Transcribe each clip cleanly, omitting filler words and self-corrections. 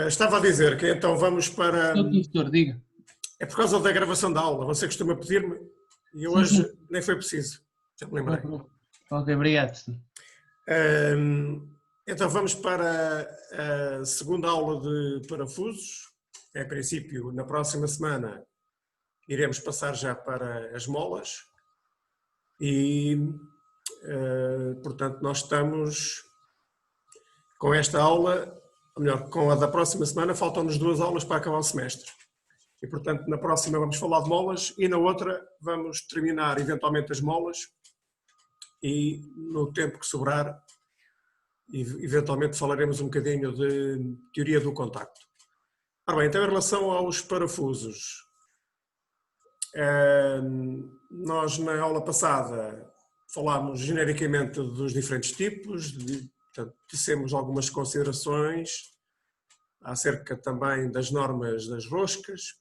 Estava a dizer que então vamos para... Estou, professor, diga. É por causa da gravação da aula, você costuma pedir-me e Sim, hoje sim. nem foi preciso, já me lembrei. Ok, obrigado, professor. Então vamos para a segunda aula de parafusos. Em princípio, na próxima semana iremos passar já para as molas e, portanto, nós estamos com esta aula, ou melhor, com a da próxima semana, faltam-nos 2 aulas para acabar o semestre. E, portanto, na próxima vamos falar de molas e na outra vamos terminar eventualmente as molas e no tempo que sobrar, eventualmente falaremos um bocadinho de teoria do contacto. Ora bem, então em relação aos parafusos, nós na aula passada falámos genericamente dos diferentes tipos, portanto, dissemos algumas considerações acerca também das normas das roscas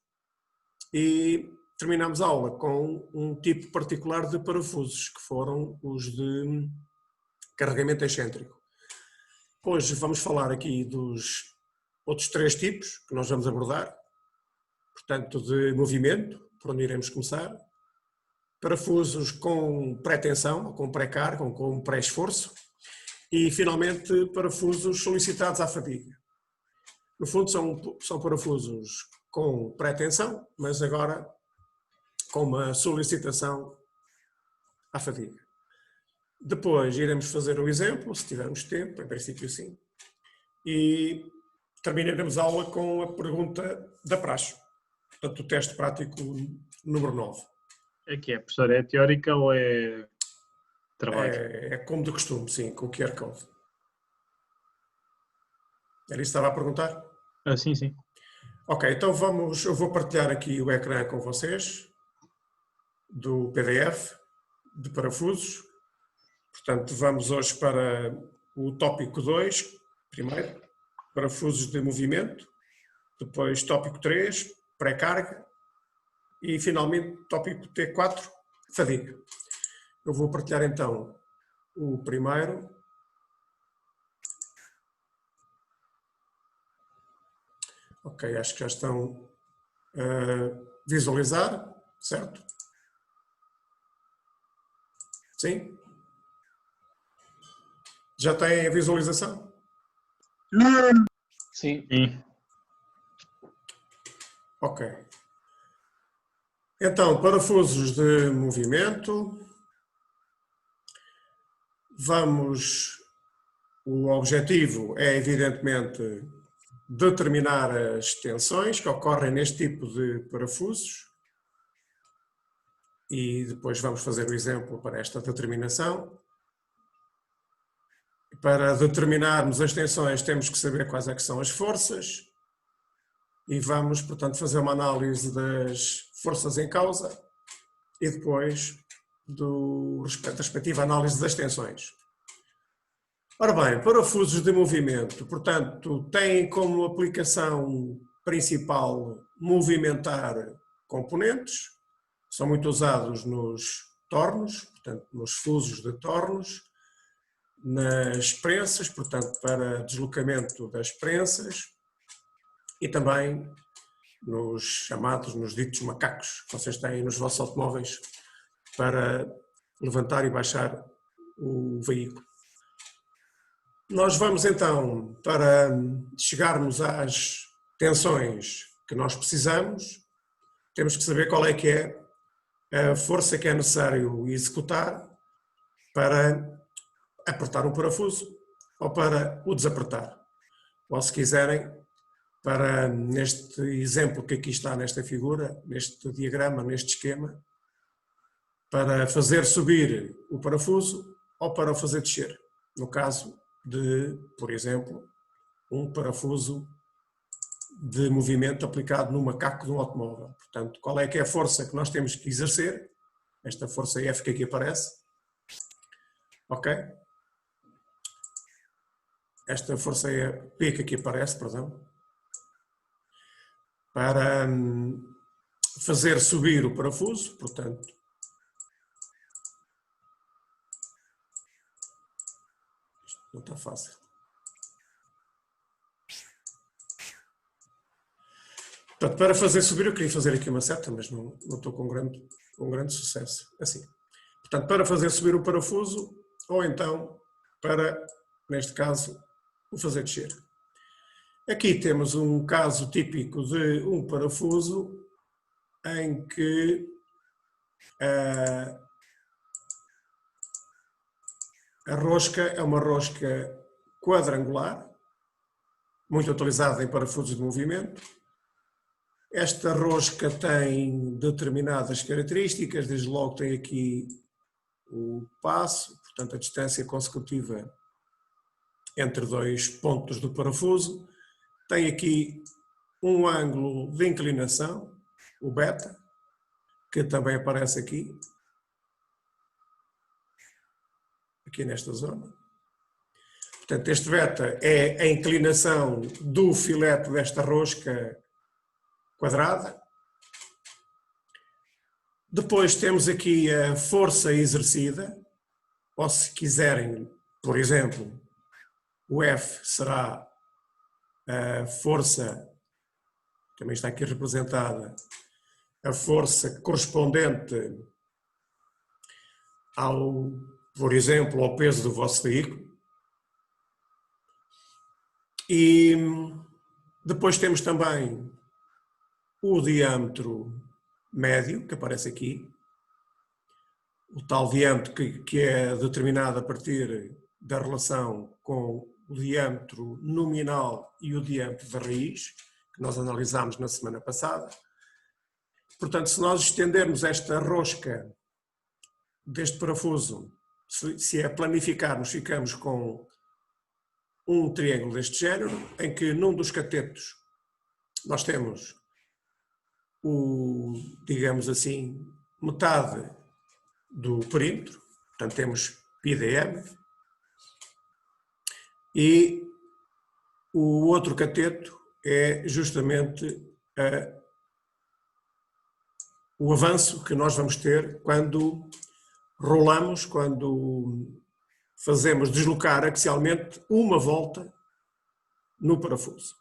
e terminamos a aula com um tipo particular de parafusos, que foram os de carregamento excêntrico. Hoje vamos falar aqui dos outros 3 tipos que nós vamos abordar, portanto de movimento, por onde iremos começar, parafusos com pré-tensão, com pré-carga, ou com pré-esforço, e finalmente parafusos solicitados à fadiga. No fundo são parafusos com pré-tensão, mas agora com uma solicitação à fadiga. Depois iremos fazer um exemplo, se tivermos tempo, em princípio sim, e terminaremos a aula com a pergunta da praxe, portanto o teste prático número 9. É que é, professor? É teórica ou é trabalho? É como de costume, sim, com o QR Code. Era isso que estava a perguntar? Sim, sim. Ok, então eu vou partilhar aqui o ecrã com vocês, do PDF, de parafusos. Portanto, vamos hoje para o tópico 2, primeiro, parafusos de movimento, depois tópico 3, pré-carga, e finalmente tópico T4, fadiga. Eu vou partilhar então o primeiro. Ok, acho que já estão a visualizar, certo? Sim? Já têm a visualização? Sim. Sim. Ok. Então, parafusos de movimento. O objetivo é, evidentemente, determinar as tensões que ocorrem neste tipo de parafusos e depois vamos fazer o exemplo para esta determinação. Para determinarmos as tensões temos que saber quais é que são as forças e vamos, portanto, fazer uma análise das forças em causa e depois da respectiva análise das tensões. Ora bem, parafusos de movimento, portanto, têm como aplicação principal movimentar componentes, são muito usados nos tornos, portanto, nos fusos de tornos, nas prensas, portanto, para deslocamento das prensas e também nos ditos macacos que vocês têm nos vossos automóveis para levantar e baixar o veículo. Nós vamos então, para chegarmos às tensões que nós precisamos, temos que saber qual é que é a força que é necessário executar para apertar um parafuso ou para o desapertar. Ou se quiserem, para neste exemplo que aqui está nesta figura, neste diagrama, neste esquema, para fazer subir o parafuso ou para o fazer descer. No caso de, por exemplo, um parafuso de movimento aplicado no macaco de um automóvel. Portanto, qual é que é a força que nós temos que exercer? Esta força F que aqui aparece. Ok? Esta força P que aqui aparece, perdão. Para fazer subir o parafuso, portanto, isto não está fácil. Portanto, para fazer subir, eu queria fazer aqui uma seta, mas não estou com grande sucesso. Assim. Portanto, para fazer subir o parafuso, ou então para, neste caso, o fazer descer. Aqui temos um caso típico de um parafuso em que a rosca é uma rosca quadrangular, muito utilizada em parafusos de movimento. Esta rosca tem determinadas características, desde logo tem aqui o passo, portanto a distância consecutiva entre dois pontos do parafuso. Tem aqui um ângulo de inclinação, o beta, que também aparece aqui nesta zona. Portanto, este beta é a inclinação do filete desta rosca quadrada. Depois temos aqui a força exercida, ou se quiserem, por exemplo, o F será a força, também está aqui representada, a força correspondente ao, por exemplo, ao peso do vosso veículo. E depois temos também o diâmetro médio, que aparece aqui, o tal diâmetro que é determinado a partir da relação com o diâmetro nominal e o diâmetro da raiz, que nós analisámos na semana passada. Portanto, se nós estendermos esta rosca deste parafuso, se a planificarmos, ficamos com um triângulo deste género, em que num dos catetos nós temos digamos assim, metade do perímetro, portanto temos πdm, e o outro cateto é justamente o avanço que nós vamos ter quando rolamos, quando fazemos deslocar axialmente uma volta no parafuso.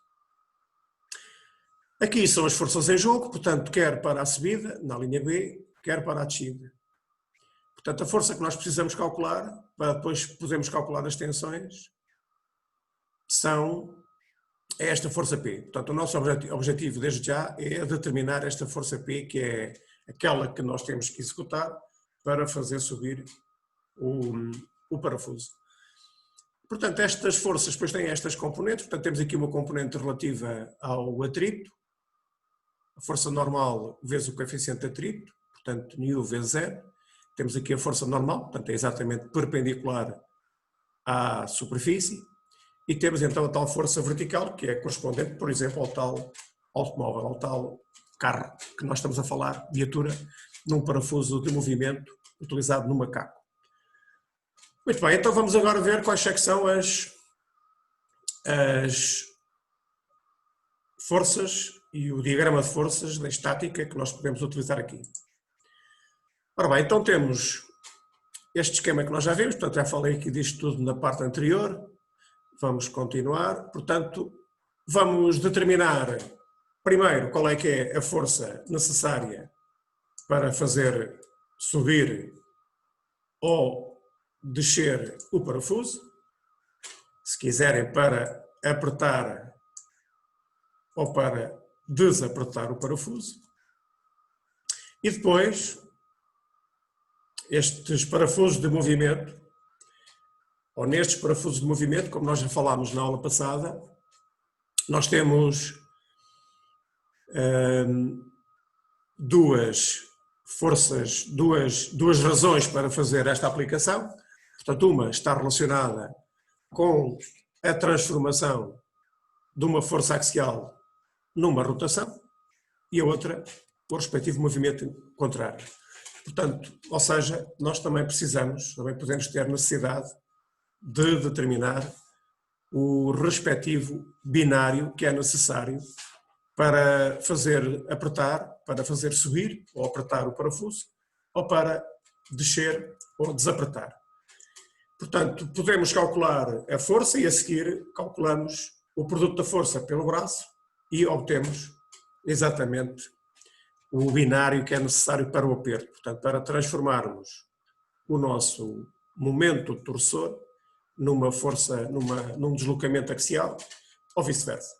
Aqui são as forças em jogo, portanto, quer para a subida, na linha B, quer para a descida. Portanto, a força que nós precisamos calcular, para depois podermos calcular as tensões, é esta força P. Portanto, o nosso objetivo desde já é determinar esta força P, que é aquela que nós temos que executar para fazer subir o parafuso. Portanto, estas forças depois têm estas componentes. Portanto, temos aqui uma componente relativa ao atrito, a força normal vezes o coeficiente de atrito, portanto, μ vezes 0. Temos aqui a força normal, portanto, é exatamente perpendicular à superfície. E temos então a tal força vertical, que é correspondente, por exemplo, ao tal automóvel, ao tal carro que nós estamos a falar, viatura, num parafuso de movimento utilizado no macaco. Muito bem, então vamos agora ver quais é que são as forças e o diagrama de forças da estática que nós podemos utilizar aqui. Ora bem, então temos este esquema que nós já vimos, portanto já falei aqui disto tudo na parte anterior. Vamos continuar, portanto vamos determinar primeiro qual é que é a força necessária para fazer subir ou descer o parafuso, se quiserem para apertar ou para desapertar o parafuso. E depois, estes parafusos de movimento, ou nestes parafusos de movimento, como nós já falámos na aula passada, nós temos duas forças, duas razões para fazer esta aplicação. Portanto, uma está relacionada com a transformação de uma força axial numa rotação e a outra o respectivo movimento contrário. Portanto, ou seja, nós também podemos ter necessidade de determinar o respectivo binário que é necessário para fazer apertar, para fazer subir ou apertar o parafuso, ou para descer ou desapertar. Portanto, podemos calcular a força e a seguir calculamos o produto da força pelo braço e obtemos exatamente o binário que é necessário para o aperto. Portanto, para transformarmos o nosso momento torsor numa força, num deslocamento axial ou vice-versa.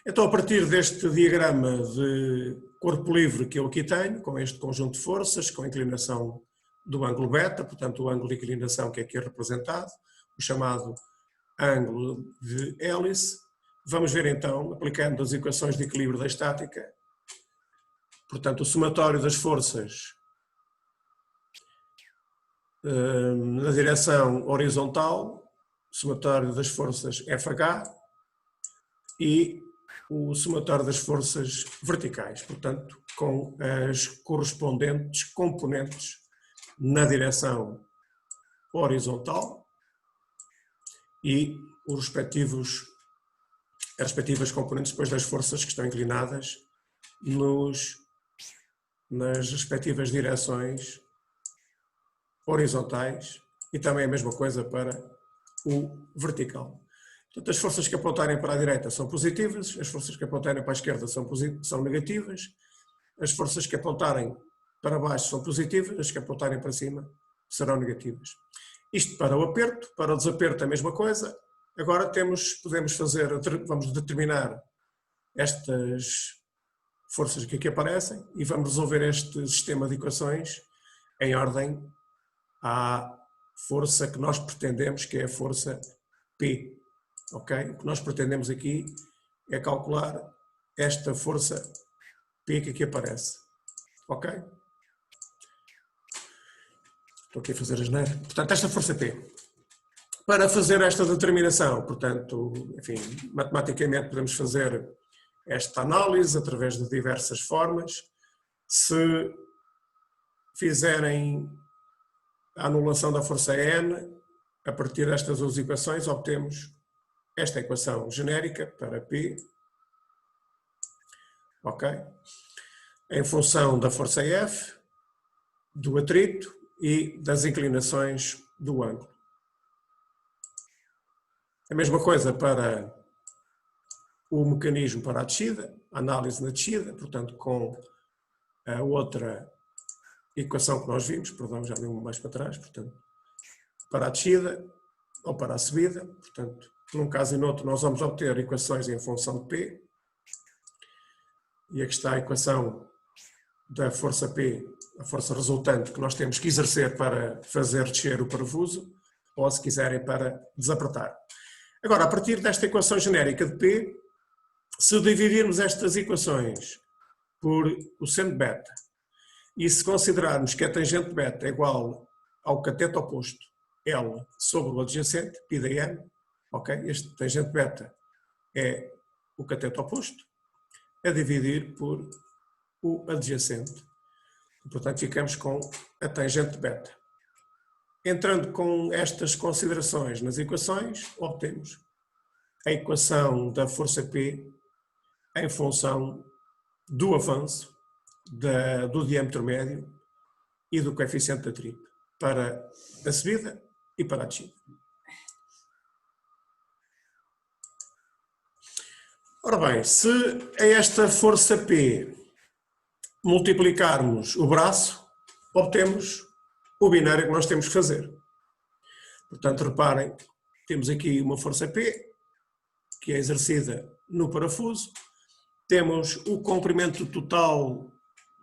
Então, a partir deste diagrama de corpo livre que eu aqui tenho, com este conjunto de forças, com a inclinação do ângulo beta, portanto o ângulo de inclinação que aqui é representado, o chamado ângulo de hélice, vamos ver então, aplicando as equações de equilíbrio da estática, portanto o somatório das forças na direção horizontal, somatório das forças FH e o somatório das forças verticais, portanto, com as correspondentes componentes na direção horizontal e as respectivas componentes depois das forças que estão inclinadas nas respectivas direções horizontais e também a mesma coisa para o vertical. Portanto, as forças que apontarem para a direita são positivas, as forças que apontarem para a esquerda são negativas, as forças que apontarem para baixo são positivas, as que apontarem para cima serão negativas. Isto para o aperto, para o desaperto a mesma coisa. Agora vamos determinar estas forças que aqui aparecem e vamos resolver este sistema de equações em ordem à força que nós pretendemos, que é a força P. Okay? O que nós pretendemos aqui é calcular esta força P que aqui aparece. Ok? Estou aqui a fazer a asneira. Portanto, esta força P. Para fazer esta determinação, portanto, enfim, matematicamente podemos fazer esta análise através de diversas formas. Se fizerem a anulação da força N, a partir destas duas equações, obtemos esta equação genérica para P, ok? Em função da força F, do atrito e das inclinações do ângulo. A mesma coisa para o mecanismo para a descida, a análise na descida, portanto com a outra equação que nós vimos, perdão, já dei mais para trás, portanto, para a descida ou para a subida, portanto, num caso e no outro nós vamos obter equações em função de P, e aqui está a equação da força P, a força resultante que nós temos que exercer para fazer descer o parafuso, ou se quiserem para desapertar. Agora, a partir desta equação genérica de P, se dividirmos estas equações por o seno beta, e se considerarmos que a tangente beta é igual ao cateto oposto L sobre o adjacente, π de M, ok? Este tangente beta é o cateto oposto, a dividir por o adjacente. E, portanto, ficamos com a tangente beta. Entrando com estas considerações nas equações, obtemos a equação da força P em função do avanço do diâmetro médio e do coeficiente de atrito para a subida e para a descida. Ora bem, se a esta força P multiplicarmos o braço, obtemos o binário que nós temos que fazer. Portanto, reparem, temos aqui uma força P, que é exercida no parafuso, temos o comprimento total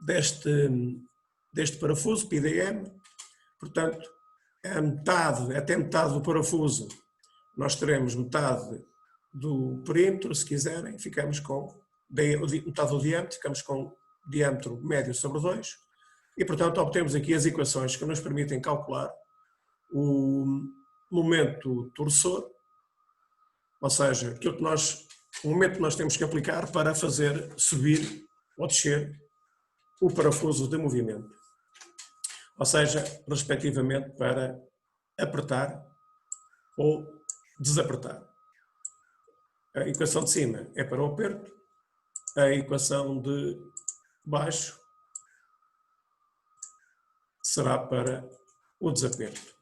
deste parafuso, π de M, portanto, até metade do parafuso, nós teremos metade do perímetro, se quiserem, ficamos com metade do diâmetro, ficamos com diâmetro médio sobre 2, e portanto obtemos aqui as equações que nos permitem calcular o momento torsor, ou seja, o momento que nós temos que aplicar para fazer subir ou descer o parafuso de movimento, ou seja, respectivamente para apertar ou desapertar. A equação de cima é para o aperto, a equação de baixo será para o desaperto.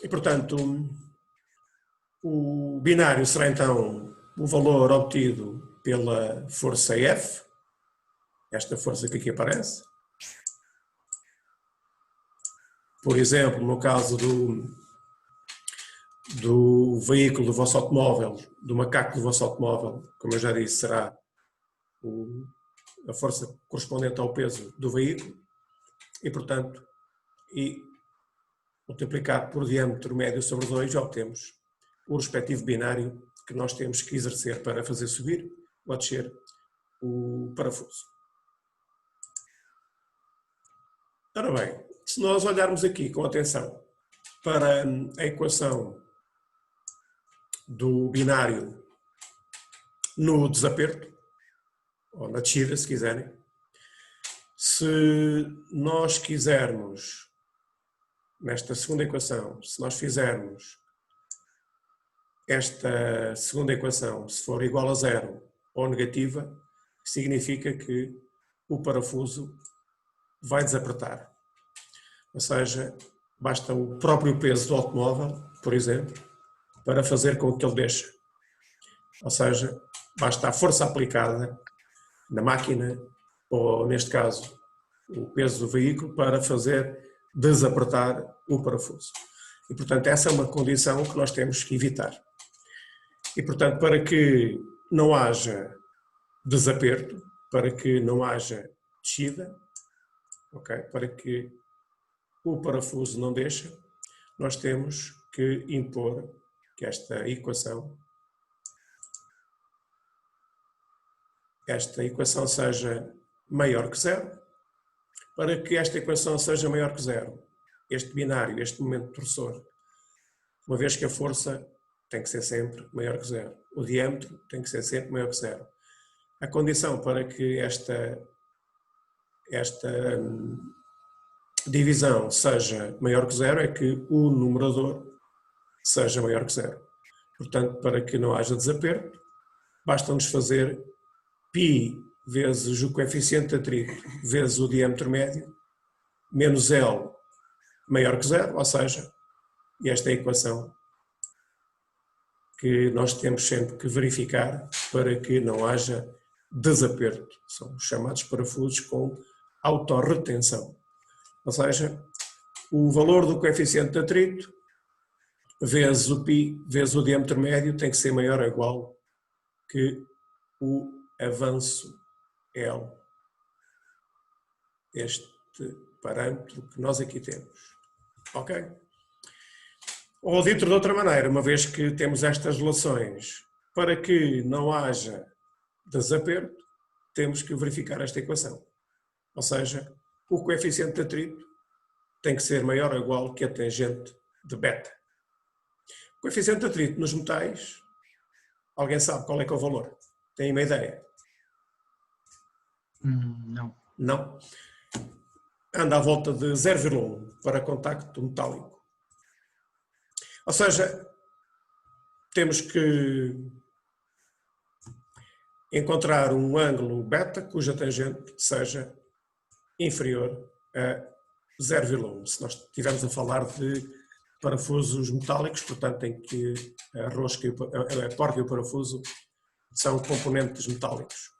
E, portanto, o binário será então o valor obtido pela força F, esta força que aqui aparece. Por exemplo, no caso do veículo do vosso automóvel, do macaco do vosso automóvel, como eu já disse, será a força correspondente ao peso do veículo e, portanto, multiplicado por diâmetro médio sobre 2, obtemos o respectivo binário que nós temos que exercer para fazer subir ou descer o parafuso. Ora bem, se nós olharmos aqui com atenção para a equação do binário no desaperto, ou na descida, se quiserem, se nós quisermos, nesta segunda equação, se nós fizermos esta segunda equação, se for igual a 0 ou negativa, significa que o parafuso vai desapertar. Ou seja, basta o próprio peso do automóvel, por exemplo, para fazer com que ele deixe. Ou seja, basta a força aplicada na máquina, ou neste caso, o peso do veículo, para fazer desapertar o parafuso. E, portanto, essa é uma condição que nós temos que evitar. E, portanto, para que não haja desaperto, para que não haja descida, okay, para que o parafuso não deixe, nós temos que impor que esta equação seja maior que 0. Para que esta equação seja maior que 0, este binário, este momento torçor, uma vez que a força tem que ser sempre maior que 0, o diâmetro tem que ser sempre maior que 0. A condição para que esta divisão seja maior que 0 é que o numerador seja maior que 0. Portanto, para que não haja desaperto, basta-nos fazer π vezes o coeficiente de atrito vezes o diâmetro médio, menos L maior que 0, ou seja, esta é a equação que nós temos sempre que verificar para que não haja desaperto. São os chamados parafusos com autorretenção. Ou seja, o valor do coeficiente de atrito vezes o π vezes o diâmetro médio tem que ser maior ou igual que o avanço L, este parâmetro que nós aqui temos. Ok? Ou dito de outra maneira, uma vez que temos estas relações, para que não haja desaperto, temos que verificar esta equação. Ou seja, o coeficiente de atrito tem que ser maior ou igual que a tangente de beta. O coeficiente de atrito nos metais, alguém sabe qual é que é o valor? Tem uma ideia? Não. Não. Anda à volta de 0,1 para contacto metálico. Ou seja, temos que encontrar um ângulo beta cuja tangente seja inferior a 0,1. Se nós estivermos a falar de parafusos metálicos, portanto, em que a rosca, a porca e o parafuso são componentes metálicos.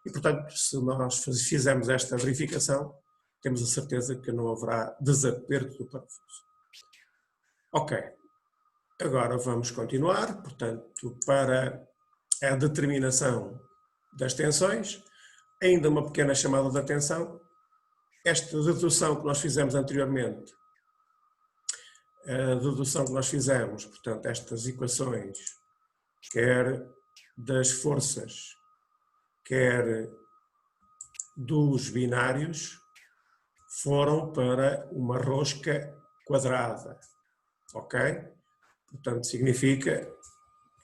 E, portanto, se nós fizermos esta verificação, temos a certeza que não haverá desaperto do parafuso. Ok. Agora vamos continuar, portanto, para a determinação das tensões, ainda uma pequena chamada de atenção. Esta dedução que nós fizemos anteriormente, a dedução que nós fizemos, portanto, estas equações, quer das forças, quer dos binários, foram para uma rosca quadrada, ok? Portanto, significa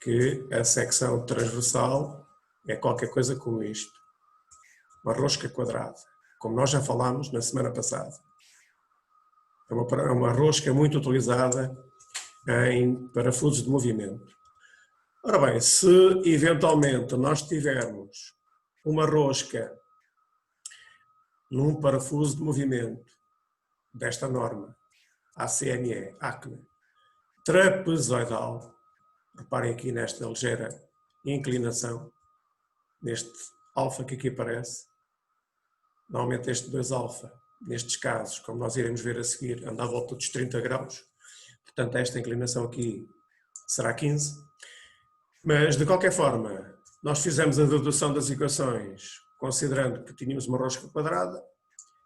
que a secção transversal é qualquer coisa como isto, uma rosca quadrada, como nós já falámos na semana passada. É uma rosca muito utilizada em parafusos de movimento. Ora bem, se eventualmente nós tivermos uma rosca num parafuso de movimento desta norma, ACME, trapezoidal, reparem aqui nesta ligeira inclinação, neste alfa que aqui aparece. Normalmente este 2α, nestes casos, como nós iremos ver a seguir, anda à volta dos 30 graus. Portanto, esta inclinação aqui será 15. Mas, de qualquer forma, nós fizemos a dedução das equações considerando que tínhamos uma rosca quadrada.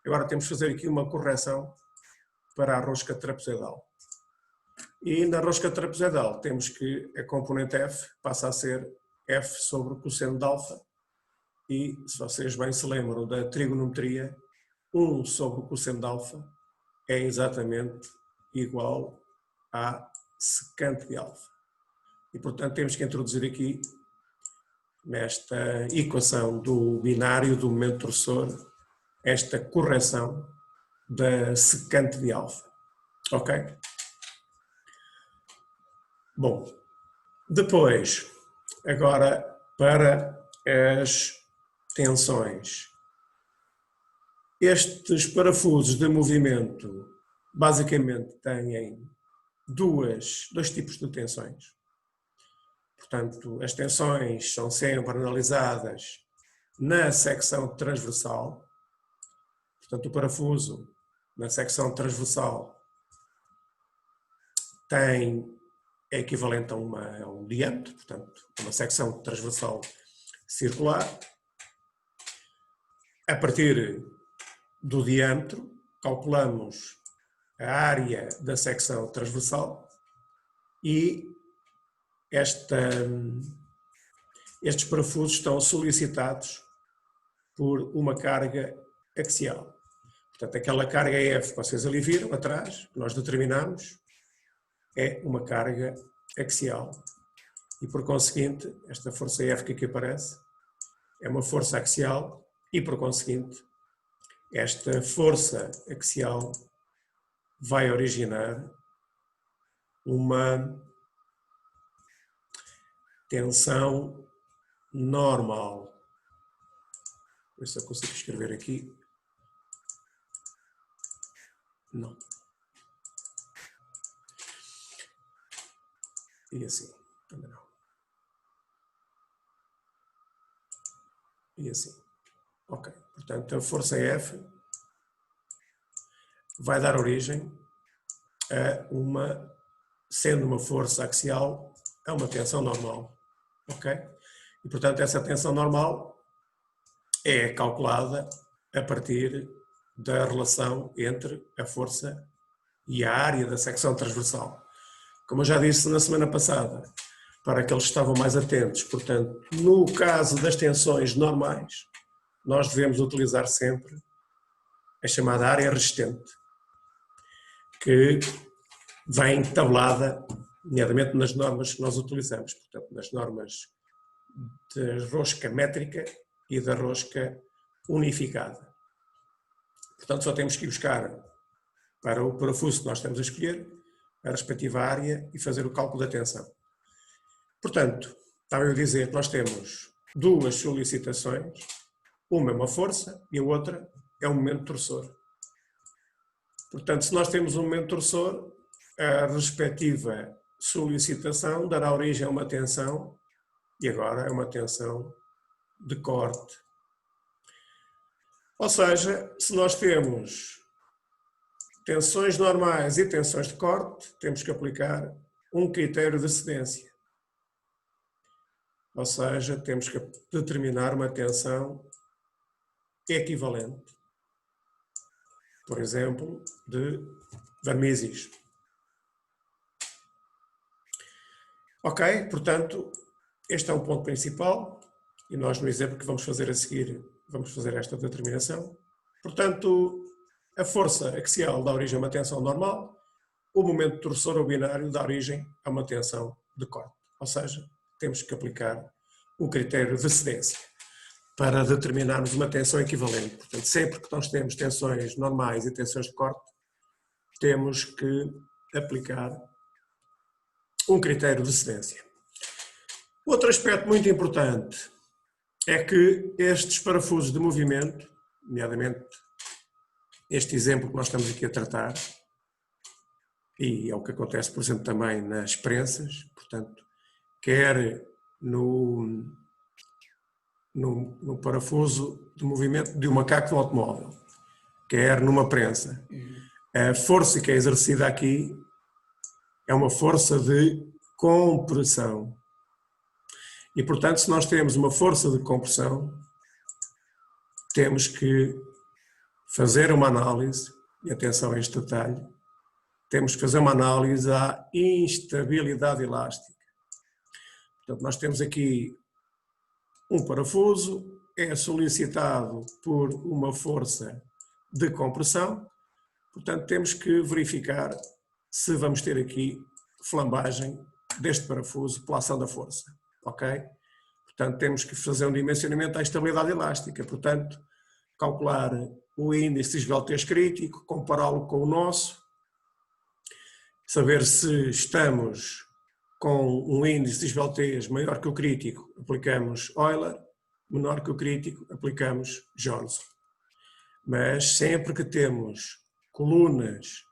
Agora temos que fazer aqui uma correção para a rosca trapezoidal. E na rosca trapezoidal temos que a componente f passa a ser f sobre o cosseno de alfa. E, se vocês bem se lembram da trigonometria, 1 sobre o cosseno de alfa é exatamente igual a secante de alfa. E, portanto, temos que introduzir aqui, nesta equação do binário do momento torcedor, esta correção da secante de alfa. Ok? Bom, depois, agora para as tensões. Estes parafusos de movimento basicamente têm dois tipos de tensões. Portanto, as tensões são sempre analisadas na secção transversal. Portanto, o parafuso na secção transversal é equivalente a um diâmetro, portanto, uma secção transversal circular. A partir do diâmetro, calculamos a área da secção transversal e estes parafusos estão solicitados por uma carga axial. Portanto, aquela carga F que vocês ali viram atrás, que nós determinamos, é uma carga axial. E, por conseguinte, esta força F que aqui aparece é uma força axial e, por conseguinte, esta força axial vai originar uma tensão normal. Ver se eu consigo escrever aqui. Não. E assim, também não. E assim. Ok. Portanto, a força F vai dar origem a sendo uma força axial, a uma tensão normal. Ok? E, portanto, essa tensão normal é calculada a partir da relação entre a força e a área da secção transversal. Como eu já disse na semana passada, para aqueles que estavam mais atentos, portanto, no caso das tensões normais, nós devemos utilizar sempre a chamada área resistente, que vem tabelada, nomeadamente nas normas que nós utilizamos, portanto, nas normas da rosca métrica e da rosca unificada. Portanto, só temos que ir buscar para o parafuso que nós estamos a escolher a respectiva área e fazer o cálculo da tensão. Portanto, estava eu a dizer que nós temos duas solicitações, uma é uma força e a outra é um momento torcedor. Portanto, se nós temos um momento torcedor, a respectiva solicitação dará origem a uma tensão, e agora é uma tensão de corte. Ou seja, se nós temos tensões normais e tensões de corte, temos que aplicar um critério de cedência. Ou seja, temos que determinar uma tensão equivalente. Por exemplo, de Van Mises. Ok, portanto, este é um ponto principal e nós no exemplo que vamos fazer a seguir vamos fazer esta determinação. Portanto, a força axial dá origem a uma tensão normal, o momento torcedor ou binário dá origem a uma tensão de corte. Ou seja, temos que aplicar o critério de cedência para determinarmos uma tensão equivalente. Portanto, sempre que nós temos tensões normais e tensões de corte, temos que aplicar um critério de cedência. Outro aspecto muito importante é que estes parafusos de movimento, nomeadamente este exemplo que nós estamos aqui a tratar, e é o que acontece, por exemplo, também nas prensas, portanto, quer no parafuso de movimento de um macaco do automóvel, quer numa prensa. A força que é exercida aqui é uma força de compressão. E, portanto, se nós temos uma força de compressão, temos que fazer uma análise, e atenção a este detalhe, temos que fazer uma análise à instabilidade elástica. Portanto, nós temos aqui um parafuso, é solicitado por uma força de compressão, portanto temos que verificar se vamos ter aqui flambagem deste parafuso pela ação da força, ok? Portanto temos que fazer um dimensionamento à estabilidade elástica, portanto calcular o índice de esbeltez crítico, compará-lo com o nosso, saber se estamos com um índice de esbeltez maior que o crítico, aplicamos Euler, menor que o crítico, aplicamos Johnson. Mas sempre que temos colunas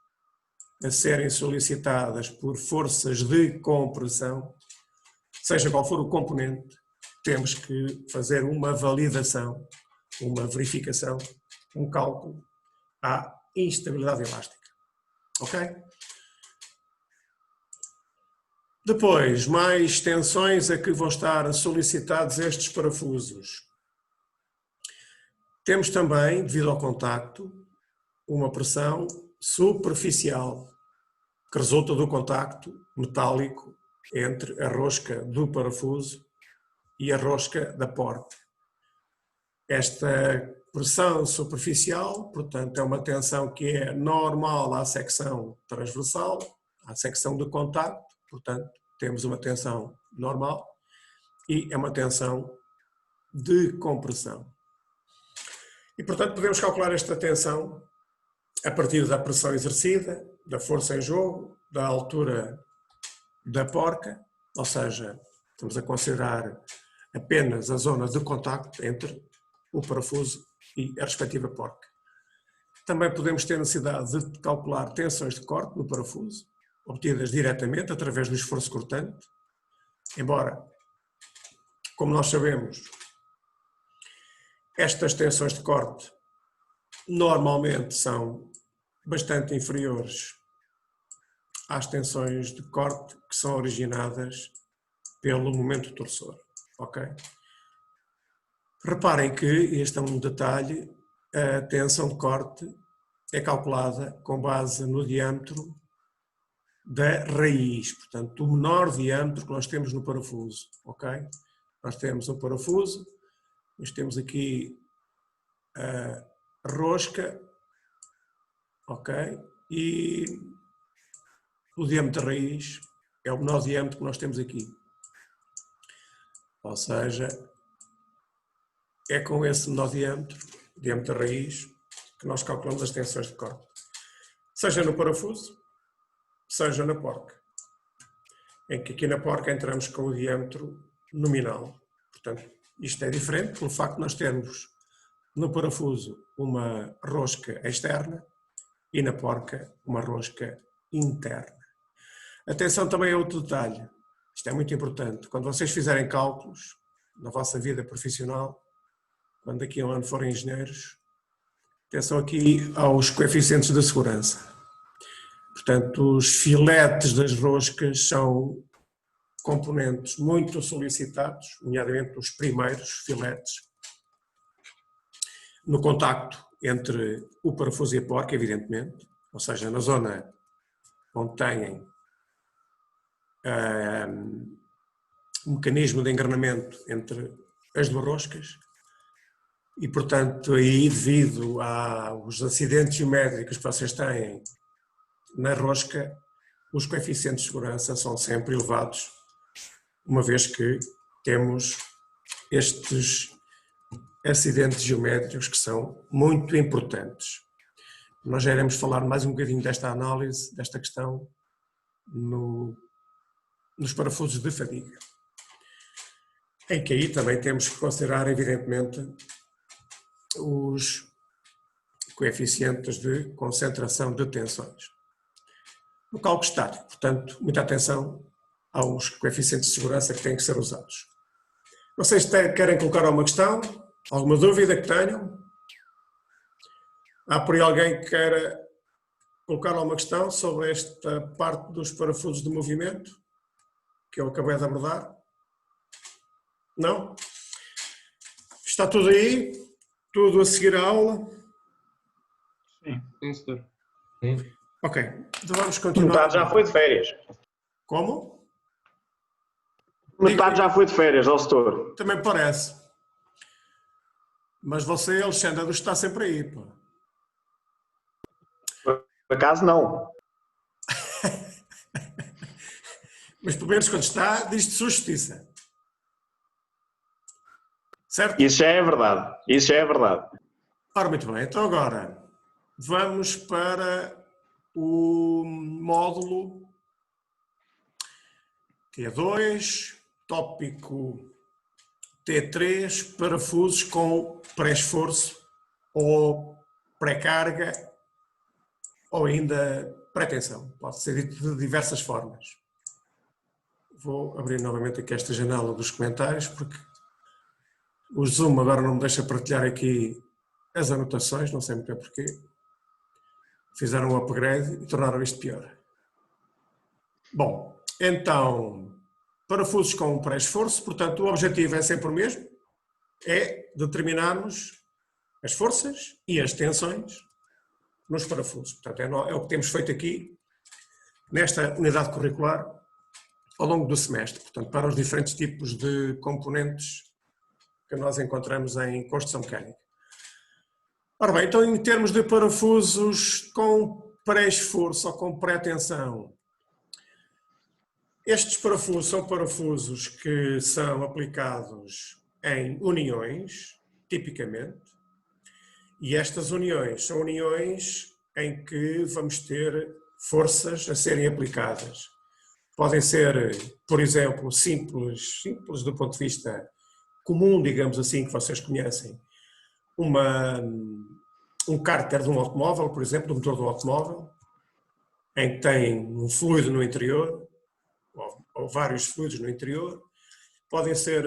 a serem solicitadas por forças de compressão, seja qual for o componente, temos que fazer uma validação, uma verificação, um cálculo à instabilidade elástica. Ok? Depois, mais tensões a que vão estar solicitados estes parafusos. Temos também, devido ao contacto, uma pressão superficial que resulta do contacto metálico entre a rosca do parafuso e a rosca da porta. Esta pressão superficial, portanto, é uma tensão que é normal à secção transversal, à secção de contacto, portanto, temos uma tensão normal e é uma tensão de compressão. E, portanto, podemos calcular esta tensão a partir da pressão exercida, da força em jogo, da altura da porca, ou seja, estamos a considerar apenas a zona de contacto entre o parafuso e a respectiva porca. Também podemos ter necessidade de calcular tensões de corte no parafuso, obtidas diretamente através do esforço cortante, embora, como nós sabemos, estas tensões de corte normalmente são bastante inferiores às tensões de corte que são originadas pelo momento torsor, ok? Reparem que, este é um detalhe, a tensão de corte é calculada com base no diâmetro da raiz, portanto, o menor diâmetro que nós temos no parafuso, ok? Nós temos um parafuso, nós temos aqui a rosca, ok? E o diâmetro da raiz é o menor diâmetro que nós temos aqui. Ou seja, é com esse menor diâmetro, diâmetro da raiz, que nós calculamos as tensões de corte. Seja no parafuso, seja na porca. Em que aqui na porca entramos com o diâmetro nominal. Portanto, isto é diferente pelo facto de nós termos no parafuso uma rosca externa e na porca uma rosca interna. Atenção também a outro detalhe, isto é muito importante, quando vocês fizerem cálculos na vossa vida profissional, quando daqui a um ano forem engenheiros, atenção aqui aos coeficientes de segurança. Portanto, os filetes das roscas são componentes muito solicitados, nomeadamente os primeiros filetes, no contacto entre o parafuso e a porca, evidentemente, ou seja, na zona onde têm um mecanismo de engrenamento entre as duas roscas e, portanto, aí devido aos acidentes geométricos que vocês têm na rosca, os coeficientes de segurança são sempre elevados, uma vez que temos estes acidentes geométricos que são muito importantes. Nós já iremos falar mais um bocadinho desta análise, desta questão, nos parafusos de fadiga, em que aí também temos que considerar, evidentemente, os coeficientes de concentração de tensões. No cálculo estático, portanto, muita atenção aos coeficientes de segurança que têm que ser usados. Vocês querem colocar alguma questão? Alguma dúvida que tenham? Há por aí alguém que queira colocar alguma questão sobre esta parte dos parafusos de movimento que eu acabei de abordar? Não? Está tudo aí? Tudo a seguir a aula? Sim, senhor. Sim. Ok, então vamos continuar. Metade já foi de férias. Como? Metade já foi de férias, ó setor. Também parece. Mas você, Alexandre, está sempre aí, pô. Por acaso não. Mas pelo menos quando está, diz-te sua justiça. Certo? Isso já é verdade. Isso já é verdade. Ora, muito bem. Então agora vamos para o módulo T2, tópico T3, parafusos com pré-esforço ou pré-carga ou ainda pré-tensão. Pode ser dito de diversas formas. Vou abrir novamente aqui esta janela dos comentários porque o Zoom agora não me deixa partilhar aqui as anotações, não sei muito bem porquê. Fizeram um upgrade e tornaram isto pior. Bom, então, parafusos com pré-esforço, portanto o objetivo é sempre o mesmo, é determinarmos as forças e as tensões nos parafusos. Portanto, é o que temos feito aqui nesta unidade curricular ao longo do semestre, portanto, para os diferentes tipos de componentes que nós encontramos em construção mecânica. Ora bem, então em termos de parafusos com pré-esforço ou com pré-tensão, estes parafusos são parafusos que são aplicados em uniões, tipicamente, e estas uniões são uniões em que vamos ter forças a serem aplicadas. Podem ser, por exemplo, simples do ponto de vista comum, digamos assim, que vocês conhecem, um cárter de um automóvel, por exemplo, do motor do automóvel, em que tem um fluido no interior, ou vários fluidos no interior. Podem ser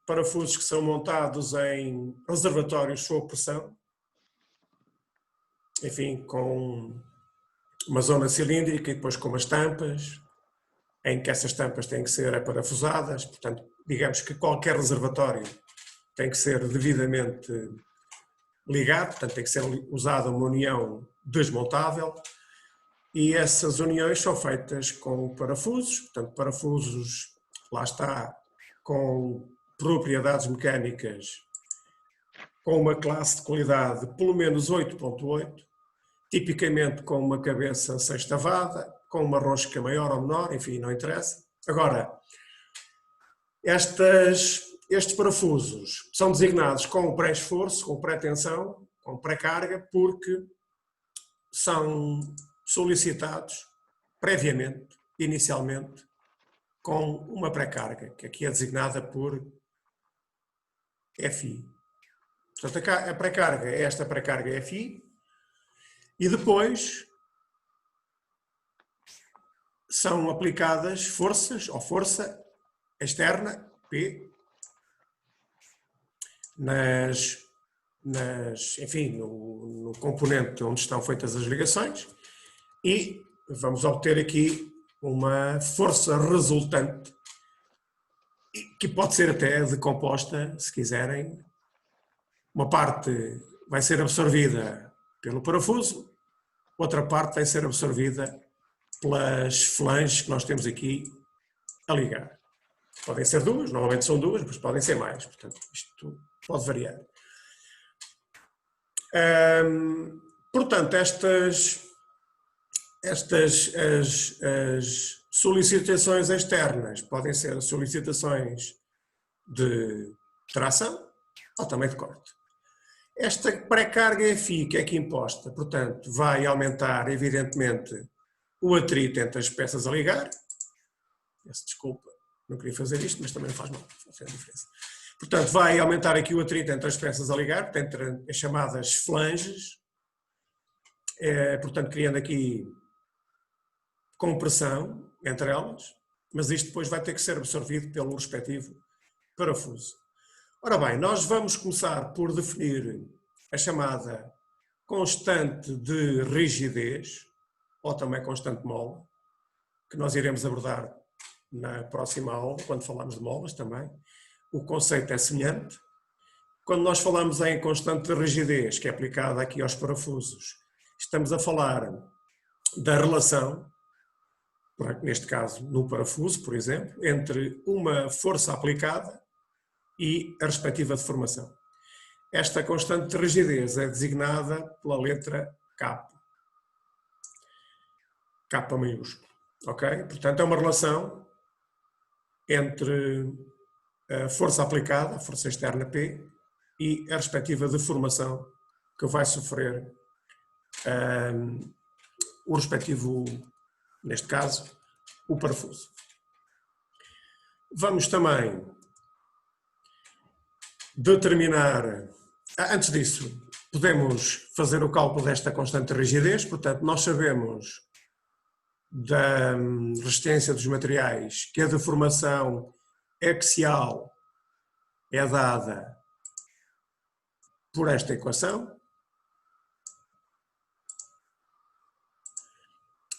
parafusos que são montados em reservatórios sob pressão, enfim, com uma zona cilíndrica e depois com umas tampas, em que essas tampas têm que ser aparafusadas, portanto, digamos que qualquer reservatório tem que ser devidamente ligado, portanto tem que ser usada uma união desmontável e essas uniões são feitas com parafusos, portanto parafusos, lá está, com propriedades mecânicas com uma classe de qualidade de pelo menos 8.8, tipicamente com uma cabeça sextavada, com uma rosca maior ou menor, enfim, não interessa. Agora, estes parafusos são designados com pré-esforço, com pré-tensão, com pré-carga, porque são solicitados previamente, inicialmente, com uma pré-carga, que aqui é designada por FI. Portanto, a pré-carga é esta pré-carga FI, e depois são aplicadas forças, ou força externa, P, enfim, no componente onde estão feitas as ligações, e vamos obter aqui uma força resultante, que pode ser até decomposta, se quiserem. Uma parte vai ser absorvida pelo parafuso, outra parte vai ser absorvida pelas flanges que nós temos aqui a ligar. Podem ser duas, normalmente são duas, mas podem ser mais, portanto isto pode variar. Portanto, as solicitações externas podem ser solicitações de tração ou também de corte. Esta pré-carga FI que é aqui imposta, portanto, vai aumentar evidentemente o atrito entre as peças a ligar. Peço desculpa, não queria fazer isto, mas também não faz mal, faz a diferença. Portanto, vai aumentar aqui o atrito entre as peças a ligar, entre as chamadas flanges, portanto, criando aqui compressão entre elas, mas isto depois vai ter que ser absorvido pelo respectivo parafuso. Ora bem, nós vamos começar por definir a chamada constante de rigidez, ou também constante mola, que nós iremos abordar na próxima aula, quando falarmos de molas também. O conceito é semelhante. Quando nós falamos em constante de rigidez, que é aplicada aqui aos parafusos, estamos a falar da relação, neste caso no parafuso, por exemplo, entre uma força aplicada e a respectiva deformação. Esta constante de rigidez é designada pela letra K. K maiúsculo. Ok? Portanto, é uma relação entre a força aplicada, a força externa P, e a respectiva deformação que vai sofrer o respectivo, neste caso, o parafuso. Vamos também determinar, antes disso, podemos fazer o cálculo desta constante de rigidez, portanto, nós sabemos da resistência dos materiais que a deformação axial é dada por esta equação,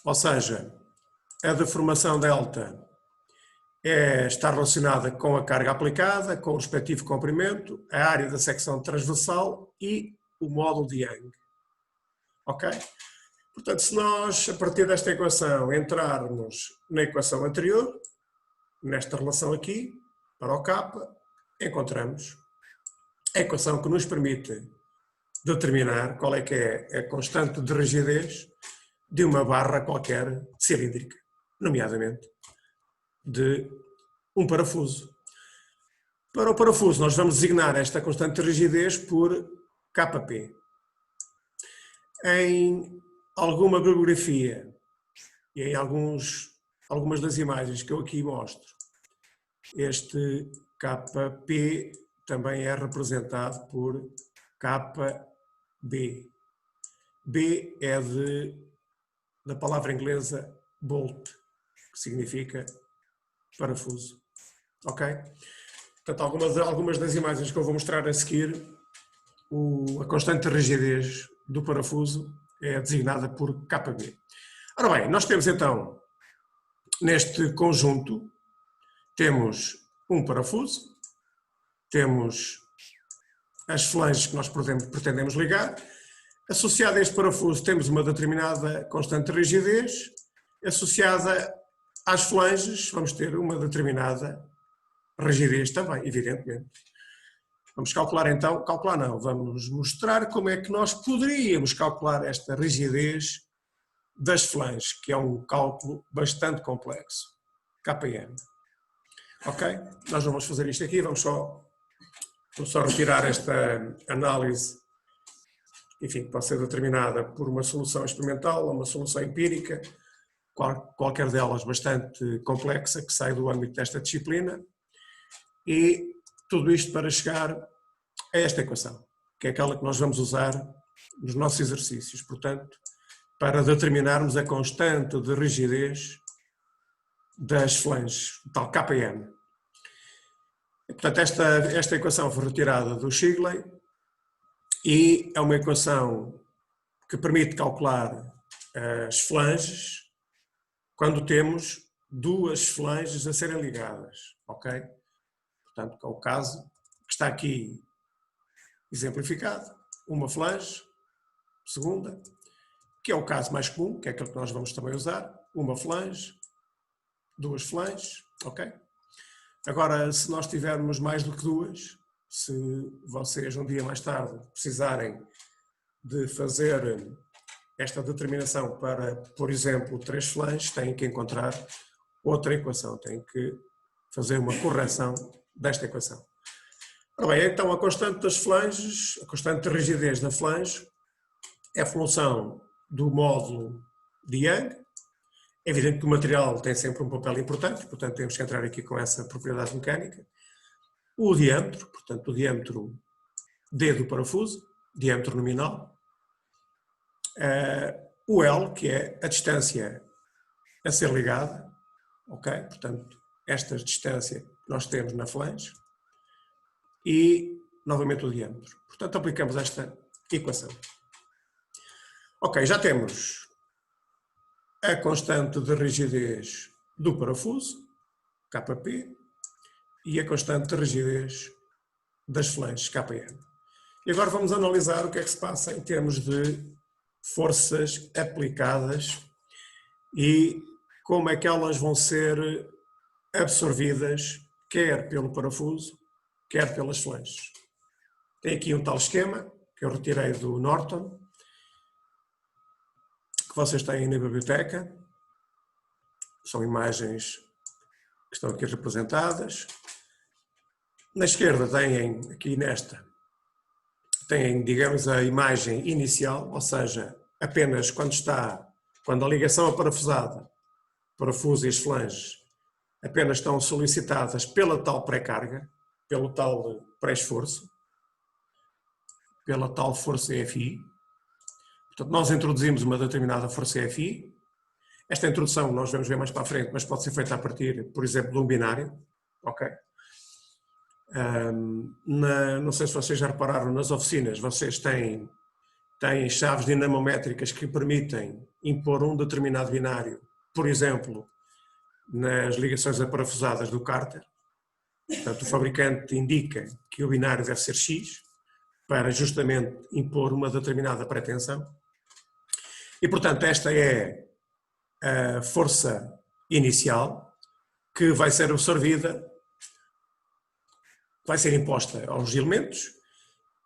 ou seja, a deformação delta está relacionada com a carga aplicada, com o respectivo comprimento, a área da secção transversal e o módulo de Young. Ok? Portanto, se nós, a partir desta equação, entrarmos na equação anterior, nesta relação aqui, para o K, encontramos a equação que nos permite determinar qual é que é a constante de rigidez de uma barra qualquer cilíndrica, nomeadamente de um parafuso. Para o parafuso, nós vamos designar esta constante de rigidez por Kp. Em alguma bibliografia e em algumas das imagens que eu aqui mostro, este Kp também é representado por Kb. B é da palavra inglesa bolt, que significa parafuso. Ok? Portanto, algumas das imagens que eu vou mostrar a seguir, a constante de rigidez do parafuso é designada por Kb. Ora bem, nós temos então, neste conjunto, temos um parafuso, temos as flanges que nós pretendemos ligar. Associada a este parafuso temos uma determinada constante de rigidez, associada às flanges vamos ter uma determinada rigidez também, evidentemente. Vamos calcular então, vamos mostrar como é que nós poderíamos calcular esta rigidez das flanges, que é um cálculo bastante complexo, Km. Ok? Nós não vamos fazer isto aqui, vamos só retirar esta análise, enfim, que pode ser determinada por uma solução experimental ou uma solução empírica, qualquer delas bastante complexa, que sai do âmbito desta disciplina, e tudo isto para chegar a esta equação, que é aquela que nós vamos usar nos nossos exercícios, portanto, para determinarmos a constante de rigidez das flanges, tal Km. Portanto, esta equação foi retirada do Shigley e é uma equação que permite calcular as flanges quando temos duas flanges a serem ligadas, ok? Portanto, é o caso que está aqui exemplificado, uma flange, segunda, que é o caso mais comum, que é aquele que nós vamos também usar, uma flange, duas flanges, ok? Agora, se nós tivermos mais do que duas, se vocês um dia mais tarde precisarem de fazer esta determinação para, por exemplo, três flanges, têm que encontrar outra equação, têm que fazer uma correção desta equação. Ora bem, então a constante das flanges, a constante de rigidez da flange, é a função do módulo de Young. É evidente que o material tem sempre um papel importante, portanto temos que entrar aqui com essa propriedade mecânica. O diâmetro, portanto o diâmetro D do parafuso, diâmetro nominal. O L, que é a distância a ser ligada, ok? Portanto, esta distância que nós temos na flange. e novamente o diâmetro. Portanto, aplicamos esta equação. Ok, já temos a constante de rigidez do parafuso, Kp, e a constante de rigidez das flanges, Km. E agora vamos analisar o que é que se passa em termos de forças aplicadas e como é que elas vão ser absorvidas, quer pelo parafuso, quer pelas flanges. Tem aqui um tal esquema, que eu retirei do Norton, que vocês têm na biblioteca. São imagens que estão aqui representadas. Na esquerda têm, aqui nesta, têm, digamos, a imagem inicial, ou seja, apenas quando a ligação é parafusada, parafuso e as flanges, apenas estão solicitadas pela tal pré-carga, pelo tal pré-esforço, pela tal força FI. Portanto, nós introduzimos uma determinada força FI. Esta introdução nós vamos ver mais para a frente, mas pode ser feita a partir, por exemplo, de um binário. Ok? Não sei se vocês já repararam, nas oficinas vocês têm chaves dinamométricas que permitem impor um determinado binário, por exemplo, nas ligações aparafusadas do cárter. Portanto, o fabricante indica que o binário deve ser X para justamente impor uma determinada pretensão. E, portanto, esta é a força inicial que vai ser absorvida, vai ser imposta aos elementos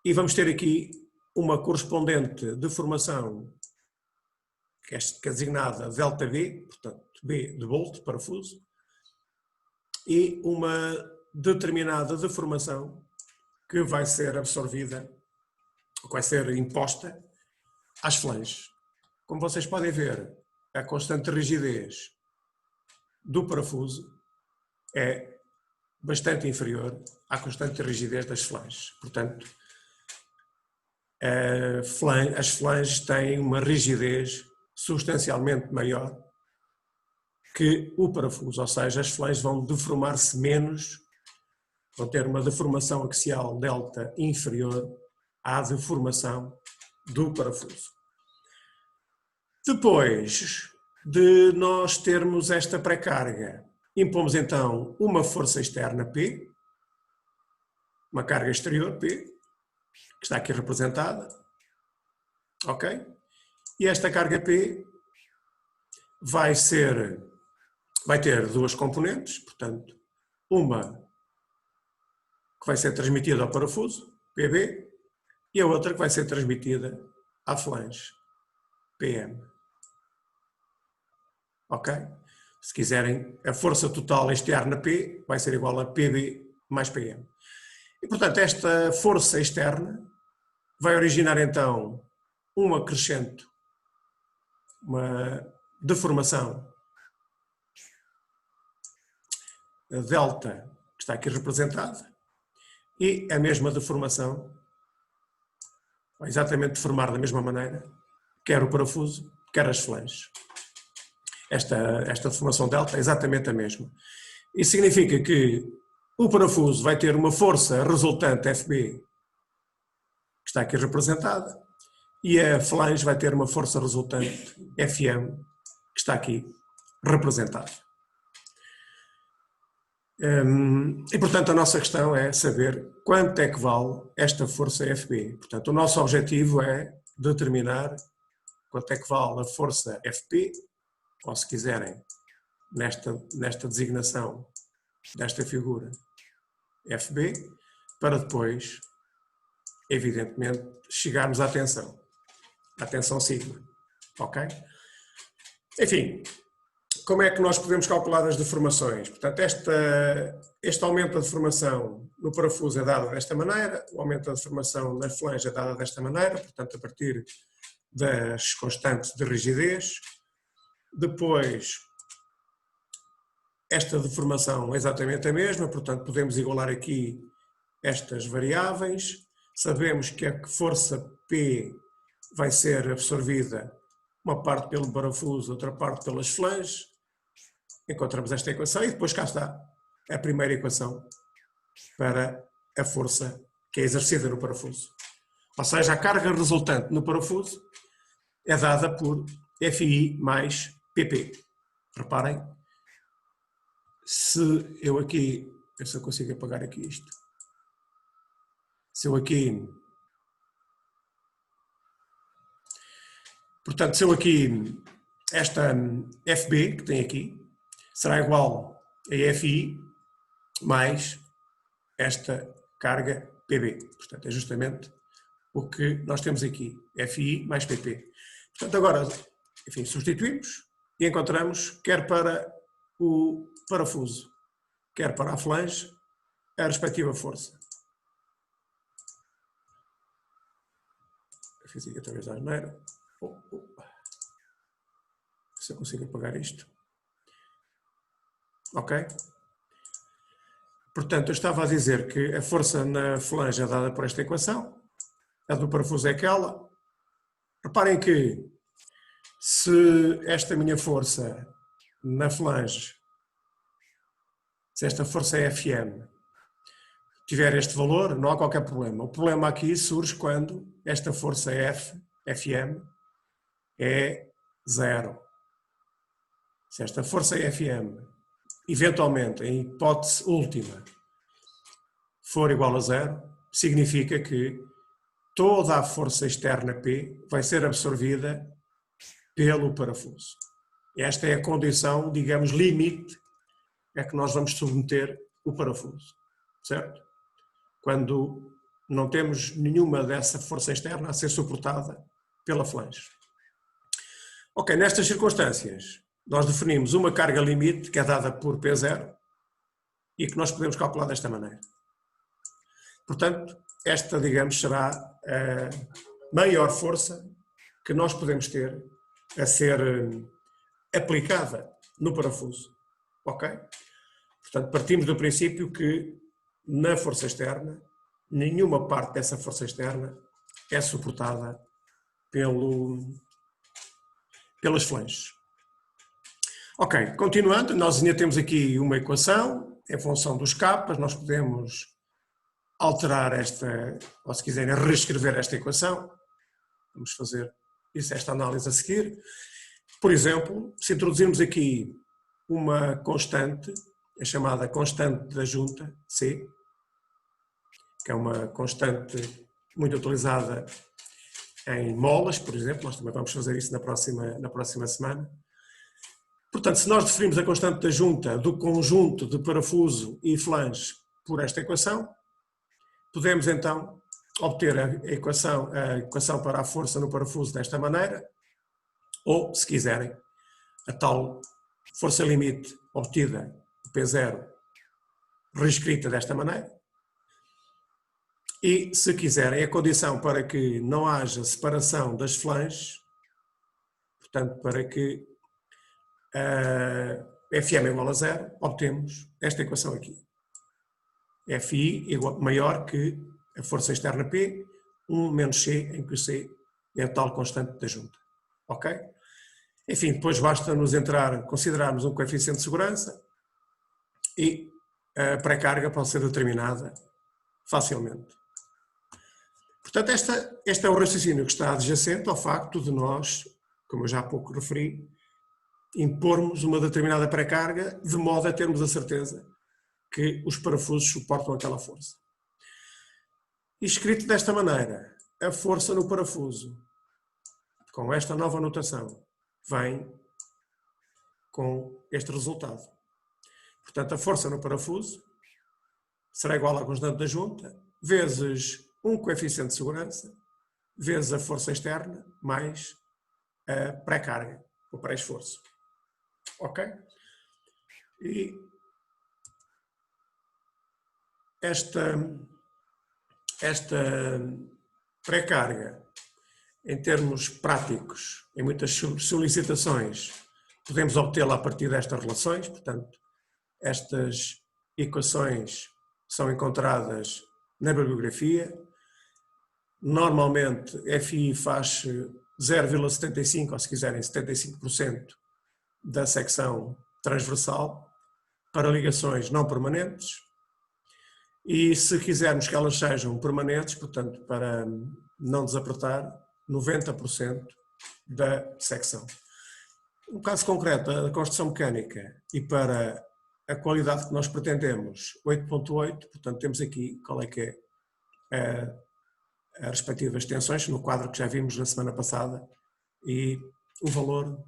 e vamos ter aqui uma correspondente deformação que é designada ΔB, portanto B de Bolt, parafuso, e uma determinada deformação que vai ser absorvida, que vai ser imposta às flanges. Como vocês podem ver, a constante de rigidez do parafuso é bastante inferior à constante de rigidez das flanges. Portanto, as flanges têm uma rigidez substancialmente maior que o parafuso, ou seja, as flanges vão deformar-se menos, vão ter uma deformação axial delta inferior à deformação do parafuso. Depois de nós termos esta pré-carga, impomos então uma força externa P, uma carga exterior P, que está aqui representada, ok? E esta carga P vai ter duas componentes, portanto, uma que vai ser transmitida ao parafuso, PB, e a outra que vai ser transmitida à flange, PM. Ok? Se quiserem, a força total externa P vai ser igual a PB mais PM. E, portanto, esta força externa vai originar, então, um acrescento, uma deformação delta, que está aqui representada, e a mesma deformação vai exatamente deformar da mesma maneira, quer o parafuso, quer as flanges. Esta deformação delta é exatamente a mesma. Isso significa que o parafuso vai ter uma força resultante FB, que está aqui representada, e a flange vai ter uma força resultante FM, que está aqui representada. E, portanto, a nossa questão é saber quanto é que vale esta força FB. Portanto, o nosso objetivo é determinar quanto é que vale a força FP, ou se quiserem, nesta designação desta figura, FB, para depois, evidentemente, chegarmos à tensão sigma, ok? Enfim, como é que nós podemos calcular as deformações? Portanto, este aumento da deformação no parafuso é dado desta maneira, o aumento da deformação na flange é dado desta maneira, portanto, a partir das constantes de rigidez. Depois, esta deformação é exatamente a mesma, portanto, podemos igualar aqui estas variáveis. Sabemos que a força P vai ser absorvida, uma parte pelo parafuso, outra parte pelas flanges. Encontramos esta equação e depois cá está a primeira equação para a força que é exercida no parafuso. Ou seja, a carga resultante no parafuso é dada por FI mais PP. Reparem, se eu aqui, eu só consigo apagar aqui isto. Se eu aqui, portanto, se eu aqui, esta FB que tem aqui, será igual a FI mais esta carga PB. Portanto, é justamente o que nós temos aqui, FI mais PP. Portanto, agora, enfim, substituímos e encontramos, quer para o parafuso, quer para a flange, a respectiva força. Eu fiz aqui através da asneira. Se eu consigo apagar isto. Ok? Portanto, eu estava a dizer que a força na flange é dada por esta equação, a do parafuso é aquela. Reparem que se esta minha força na flange, se esta força é FM, tiver este valor, não há qualquer problema. O problema aqui surge quando esta força FM, é 0. Se esta força FM, eventualmente, em hipótese última, for igual a 0, significa que toda a força externa P vai ser absorvida pelo parafuso. Esta é a condição, digamos, limite a que nós vamos submeter o parafuso, certo? Quando não temos nenhuma dessa força externa a ser suportada pela flange. Ok, nestas circunstâncias, nós definimos uma carga limite que é dada por P0 e que nós podemos calcular desta maneira. Portanto, esta, digamos, será a maior força que nós podemos ter a ser aplicada no parafuso. Ok? Portanto, partimos do princípio que na força externa, nenhuma parte dessa força externa é suportada pelas flanges. Ok, continuando, nós ainda temos aqui uma equação, em função dos capas, nós podemos alterar esta, ou se quiserem reescrever esta equação. Vamos fazer isso, esta análise a seguir. Por exemplo, se introduzirmos aqui uma constante, a chamada constante da junta, C, que é uma constante muito utilizada em molas, por exemplo, nós também vamos fazer isso na próxima semana. Portanto, se nós definirmos a constante da junta do conjunto de parafuso e flange por esta equação, podemos então obter a equação para a força no parafuso desta maneira, ou, se quiserem, a tal força limite obtida, o P0, reescrita desta maneira. E, se quiserem, a condição para que não haja separação das flanges, portanto, para que FM igual a 0, obtemos esta equação aqui. FI maior que a força externa P, 1 menos C, em que o C é a tal constante da junta. Ok? Enfim, depois basta-nos considerarmos um coeficiente de segurança e a pré-carga pode ser determinada facilmente. Portanto, este é o raciocínio que está adjacente ao facto de nós, como eu já há pouco referi, impormos uma determinada pré-carga de modo a termos a certeza que os parafusos suportam aquela força. E escrito desta maneira, a força no parafuso, com esta nova notação, vem com este resultado. Portanto, a força no parafuso será igual à constante da junta, vezes um coeficiente de segurança, vezes a força externa, mais a pré-carga, o pré-esforço. Ok? E esta pré-carga, em termos práticos, em muitas solicitações, podemos obtê-la a partir destas relações, portanto, estas equações são encontradas na bibliografia. Normalmente, FI faz 0,75, ou se quiserem, 75% da secção transversal para ligações não permanentes. E se quisermos que elas sejam permanentes, portanto, para não desapertar, 90% da secção. No caso concreto da construção mecânica e para a qualidade que nós pretendemos, 8.8, portanto temos aqui qual é que é as respectivas tensões, no quadro que já vimos na semana passada, e o valor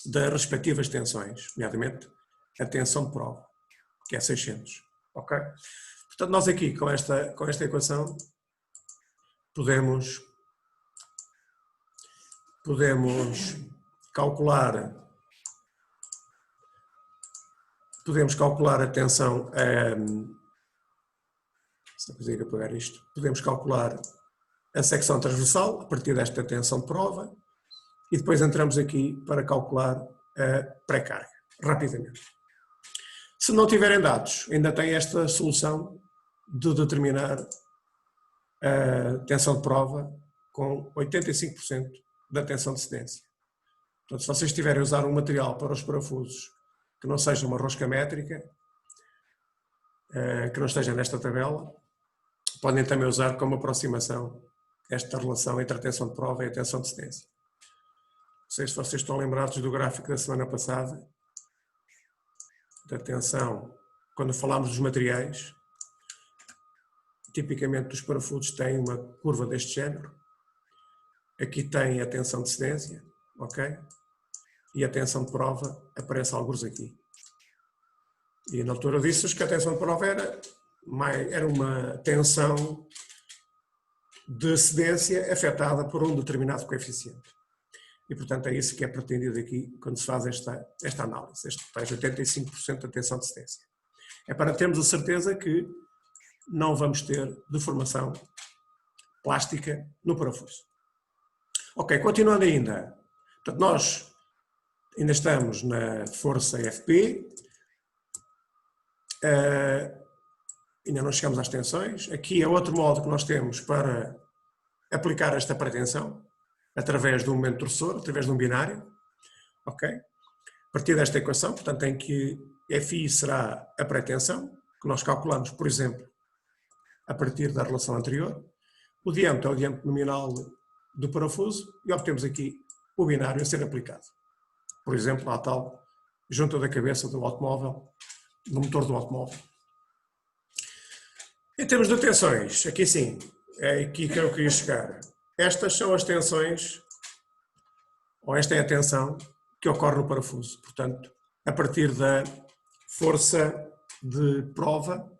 das respectivas tensões, nomeadamente a tensão de prova, que é 600, ok? Portanto, nós aqui com esta equação podemos calcular a tensão, se eu consigo apagar isto, podemos calcular a secção transversal a partir desta tensão de prova e depois entramos aqui para calcular a pré-carga, rapidamente. Se não tiverem dados, ainda tem esta solução de determinar a tensão de prova com 85% da tensão de cedência. Portanto, se vocês tiverem a usar um material para os parafusos que não seja uma rosca métrica, que não esteja nesta tabela, podem também usar como aproximação esta relação entre a tensão de prova e a tensão de cedência. Não sei se vocês estão lembrados do gráfico da semana passada, da tensão, quando falámos dos materiais, tipicamente os parafusos têm uma curva deste género. Aqui tem a tensão de cedência, ok? E a tensão de prova aparece alguns aqui. E na altura disse-vos que a tensão de prova era uma tensão de cedência afetada por um determinado coeficiente. E, portanto, é isso que é pretendido aqui quando se faz esta análise, este tais 85% da tensão de cedência. É para termos a certeza que não vamos ter deformação plástica no parafuso. Ok, continuando ainda. Portanto, nós ainda estamos na força FP, ainda não chegamos às tensões. Aqui é outro modo que nós temos para aplicar esta pretensão, através de um momento torcedor, através de um binário. Ok? A partir desta equação, portanto, em que Fi será a pretensão, que nós calculamos, por exemplo, a partir da relação anterior. O diâmetro é o diâmetro nominal do parafuso e obtemos aqui o binário a ser aplicado. Por exemplo, à tal junta da cabeça do automóvel, do motor do automóvel. Em termos de tensões, aqui sim, é aqui que eu queria chegar. Estas são as tensões, ou esta é a tensão que ocorre no parafuso. Portanto, a partir da força de prova,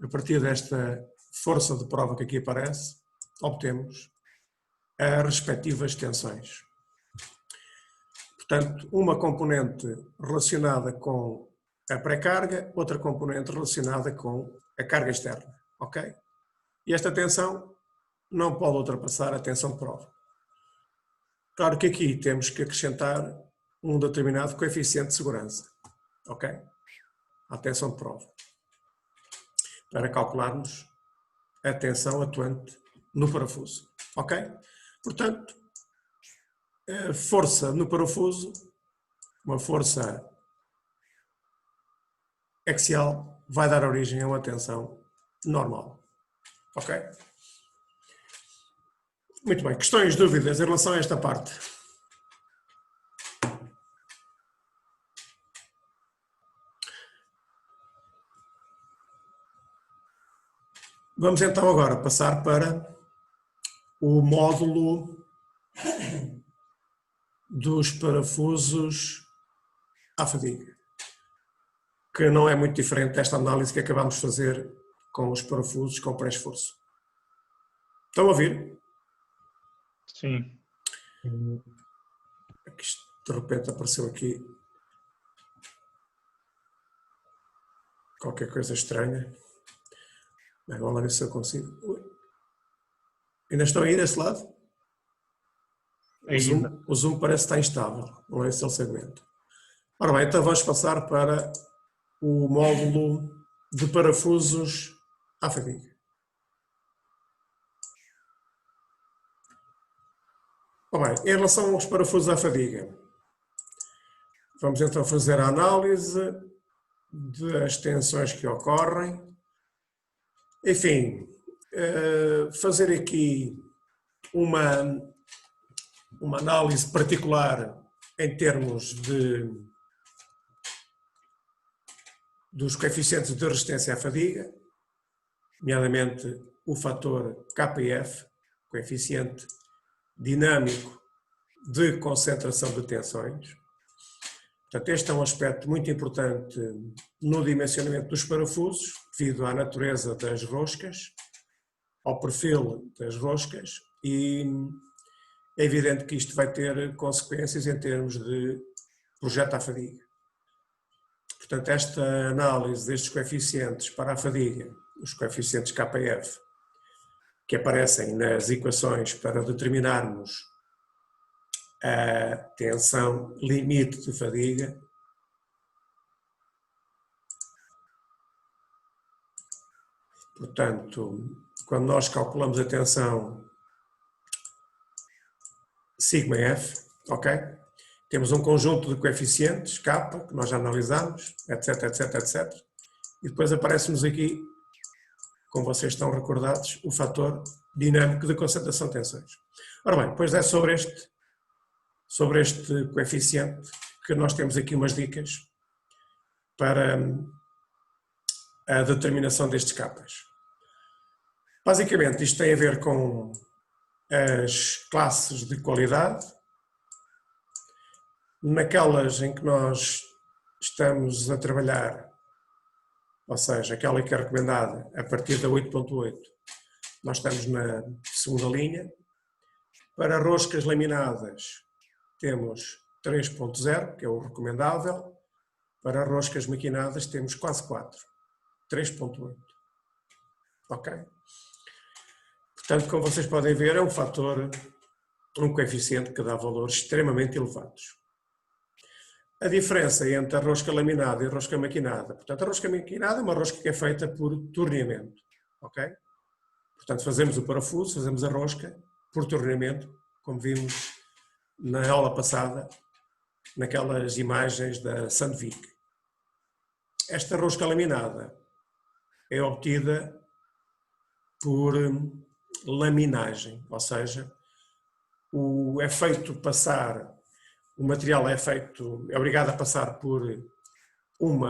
a partir desta força de prova que aqui aparece, obtemos as respectivas tensões. Portanto, uma componente relacionada com a pré-carga, outra componente relacionada com a carga externa, ok? E esta tensão não pode ultrapassar a tensão de prova. Claro que aqui temos que acrescentar um determinado coeficiente de segurança, ok? À tensão de prova, para calcularmos a tensão atuante no parafuso, ok? Portanto, a força no parafuso, uma força axial, vai dar origem a uma tensão normal, ok? Muito bem, questões, dúvidas em relação a esta parte? Vamos então agora passar para o módulo dos parafusos à fadiga, que não é muito diferente desta análise que acabamos de fazer com os parafusos com pré-esforço. Estão a ouvir? Sim. De repente apareceu aqui qualquer coisa estranha. Bem, vamos lá ver se eu consigo. Ainda estão aí desse lado? O zoom parece estar instável, não é se ele se aguenta. Ora bem, então vamos passar para o módulo de parafusos à fadiga. Ora bem, em relação aos parafusos à fadiga, vamos então fazer a análise das tensões que ocorrem Enfim, fazer aqui uma análise particular em termos dos coeficientes de resistência à fadiga, nomeadamente o fator KPF, coeficiente dinâmico de concentração de tensões. Portanto, este é um aspecto muito importante no dimensionamento dos parafusos, devido à natureza das roscas, ao perfil das roscas, e é evidente que isto vai ter consequências em termos de projeto à fadiga. Portanto, esta análise destes coeficientes para a fadiga, os coeficientes KPF, que aparecem nas equações para determinarmos a tensão limite de fadiga, portanto, quando nós calculamos a tensão σf, ok? Temos um conjunto de coeficientes, K, que nós já analisamos, etc, etc, etc. E depois aparece-nos aqui, como vocês estão recordados, o fator dinâmico de concentração de tensões. Ora bem, depois é sobre este coeficiente que nós temos aqui umas dicas para a determinação destes capas. Basicamente, isto tem a ver com as classes de qualidade, naquelas em que nós estamos a trabalhar, ou seja, aquela que é recomendada a partir da 8.8, nós estamos na segunda linha. Para roscas laminadas temos 3.0, que é o recomendável. Para roscas maquinadas temos quase 4, 3.8. Ok? Portanto, como vocês podem ver, é um coeficiente que dá valores extremamente elevados. A diferença entre a rosca laminada e a rosca maquinada. Portanto, a rosca maquinada é uma rosca que é feita por torneamento. Ok? Portanto, fazemos o parafuso, fazemos a rosca por torneamento, como vimos na aula passada, naquelas imagens da Sandvik. Esta rosca laminada é obtida por laminagem, ou seja, o material é obrigado a passar por um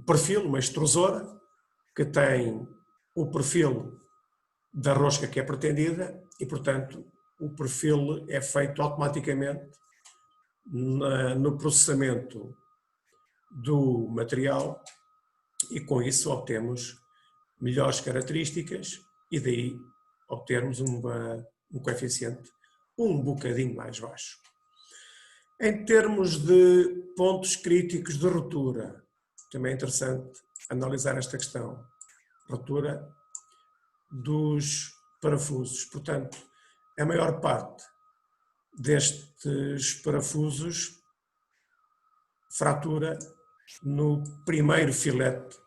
perfil, uma extrusora, que tem o perfil da rosca que é pretendida e, portanto, o perfil é feito automaticamente no processamento do material e com isso obtemos melhores características e daí obtermos um coeficiente um bocadinho mais baixo. Em termos de pontos críticos de ruptura, também é interessante analisar esta questão. Ruptura dos parafusos. Portanto, a maior parte destes parafusos fratura no primeiro filete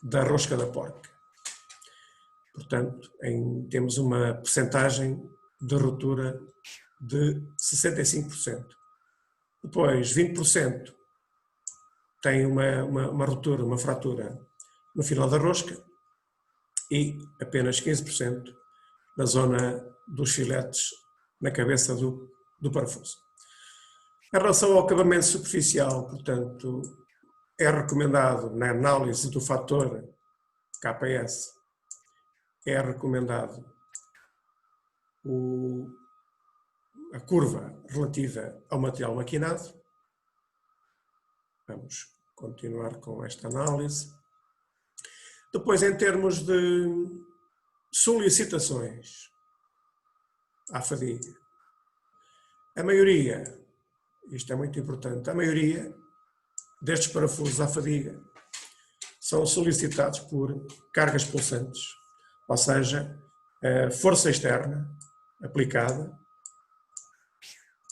da rosca da porca. Portanto, temos uma percentagem de ruptura de 65%. Depois, 20% tem uma ruptura, uma fratura no final da rosca e apenas 15% na zona dos filetes na cabeça do parafuso. Em relação ao acabamento superficial, portanto, é recomendado na análise do fator KPS, é recomendado a curva relativa ao material maquinado. Vamos continuar com esta análise. Depois, em termos de solicitações à fadiga, a maioria, isto é muito importante, a maioria destes parafusos à fadiga são solicitados por cargas pulsantes, ou seja, a força externa aplicada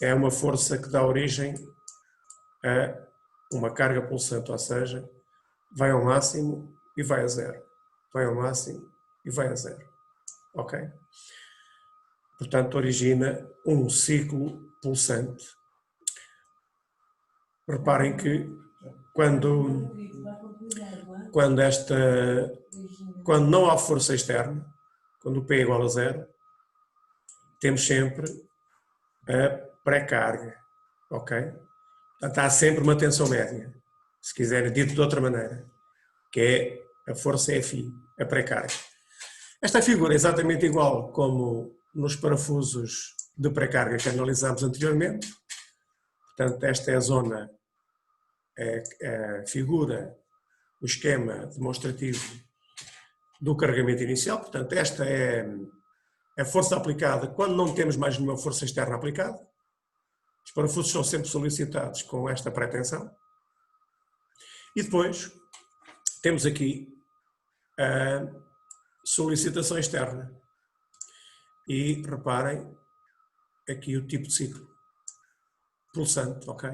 é uma força que dá origem a uma carga pulsante, ou seja, vai ao máximo e vai a zero, vai ao máximo e vai a zero, ok? Portanto, origina um ciclo pulsante. Reparem que quando esta quando não há força externa, quando o P é igual a 0, temos sempre a pré-carga, ok? Portanto, há sempre uma tensão média, se quiser dito de outra maneira, que é a força FI, a pré-carga. Esta figura é exatamente igual como nos parafusos de pré-carga que analisámos anteriormente. Portanto, esta é a zona, a figura, o esquema demonstrativo do carregamento inicial. Portanto, esta é a força aplicada quando não temos mais nenhuma força externa aplicada. Os parafusos são sempre solicitados com esta pré-tensão. E depois temos aqui a solicitação externa. E reparem aqui o tipo de ciclo. Pulsante, ok?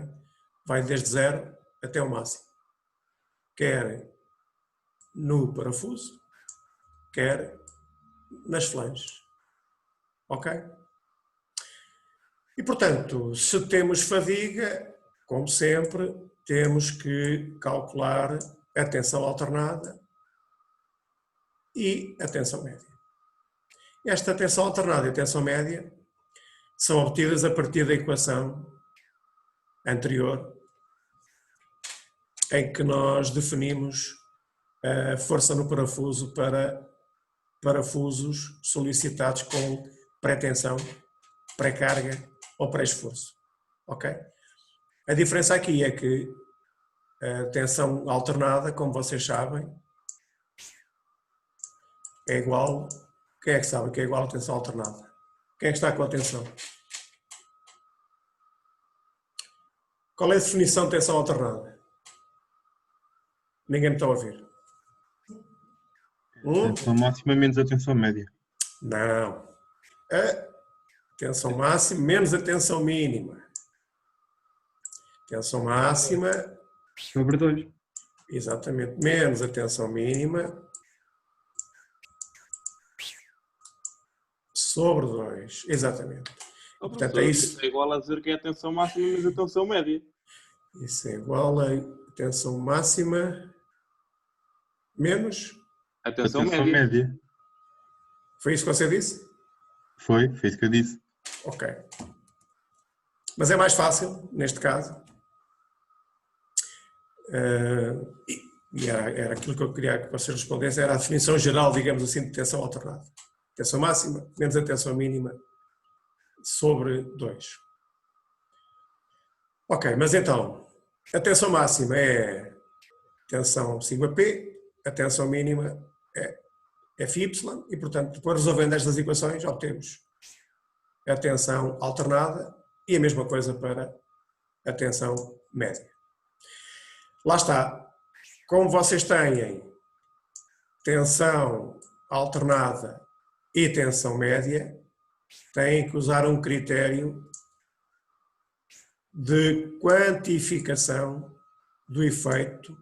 Vai desde 0 até o máximo. Quer no parafuso, quer nas flanges. Ok? E, portanto, se temos fadiga, como sempre, temos que calcular a tensão alternada e a tensão média. Esta tensão alternada e a tensão média são obtidas a partir da equação anterior, em que nós definimos a força no parafuso para parafusos solicitados com pré-tensão, pré-carga ou pré-esforço. Ok? A diferença aqui é que a tensão alternada, como vocês sabem, é igual. Quem é que sabe que é igual à tensão alternada? Quem é que está com a tensão? Qual é a definição de tensão alternada? Ninguém me está a ouvir. Tensão máxima menos a tensão média. Não. A tensão máxima menos a tensão mínima. Tensão máxima. Sobre 2. Exatamente. Menos a tensão mínima. Sobre 2. Exatamente. Portanto, é isso. É igual a dizer que é a tensão máxima menos a tensão média. Isso é igual a tensão máxima menos A tensão Tensão média. média. Foi isso que você disse? Foi isso que eu disse. Ok. Mas é mais fácil, neste caso. Era aquilo que eu queria que você respondesse, era a definição geral, digamos assim, de tensão alternada. Tensão máxima menos a tensão mínima sobre 2. Ok, mas então, a tensão máxima é tensão σP, a tensão mínima é Φy, e portanto, depois resolvendo estas equações, obtemos a tensão alternada e a mesma coisa para a tensão média. Lá está. Como vocês têm tensão alternada e tensão média, têm que usar um critério de quantificação do efeito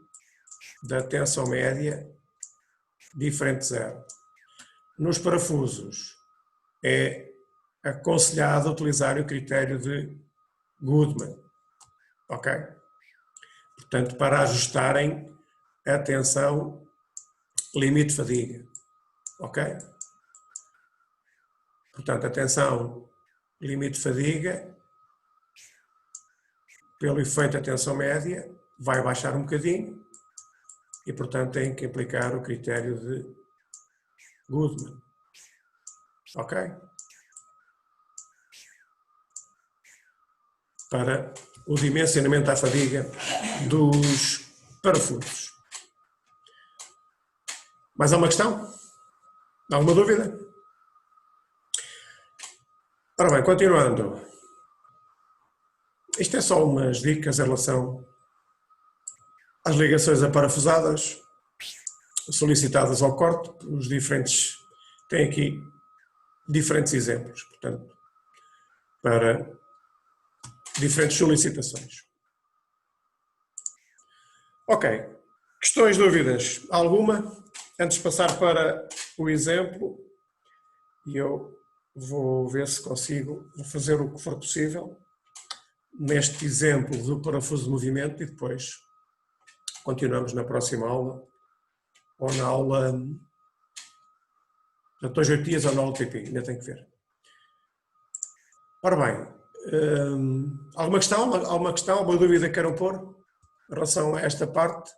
da tensão média diferente de 0. Nos parafusos é aconselhado utilizar o critério de Goodman, ok? Portanto, para ajustarem a tensão limite de fadiga, ok? Portanto, a tensão limite de fadiga, pelo efeito da tensão média, vai baixar um bocadinho e, portanto, tem que aplicar o critério de Goodman, ok? Para o dimensionamento à fadiga dos parafusos. Mais alguma questão? Alguma dúvida? Ora bem, continuando. Isto é só umas dicas em relação às ligações aparafusadas solicitadas ao corte. Os diferentes, tem aqui diferentes exemplos, portanto, para diferentes solicitações. Ok. Questões, dúvidas? Alguma? Antes de passar para o exemplo, e eu vou ver se consigo fazer o que for possível neste exemplo do parafuso de movimento e depois continuamos na próxima aula ou na aula Portanto, 2 8 dias ou no LTP, ainda tem que ver. Ora bem, alguma questão, alguma dúvida que queiram pôr em relação a esta parte?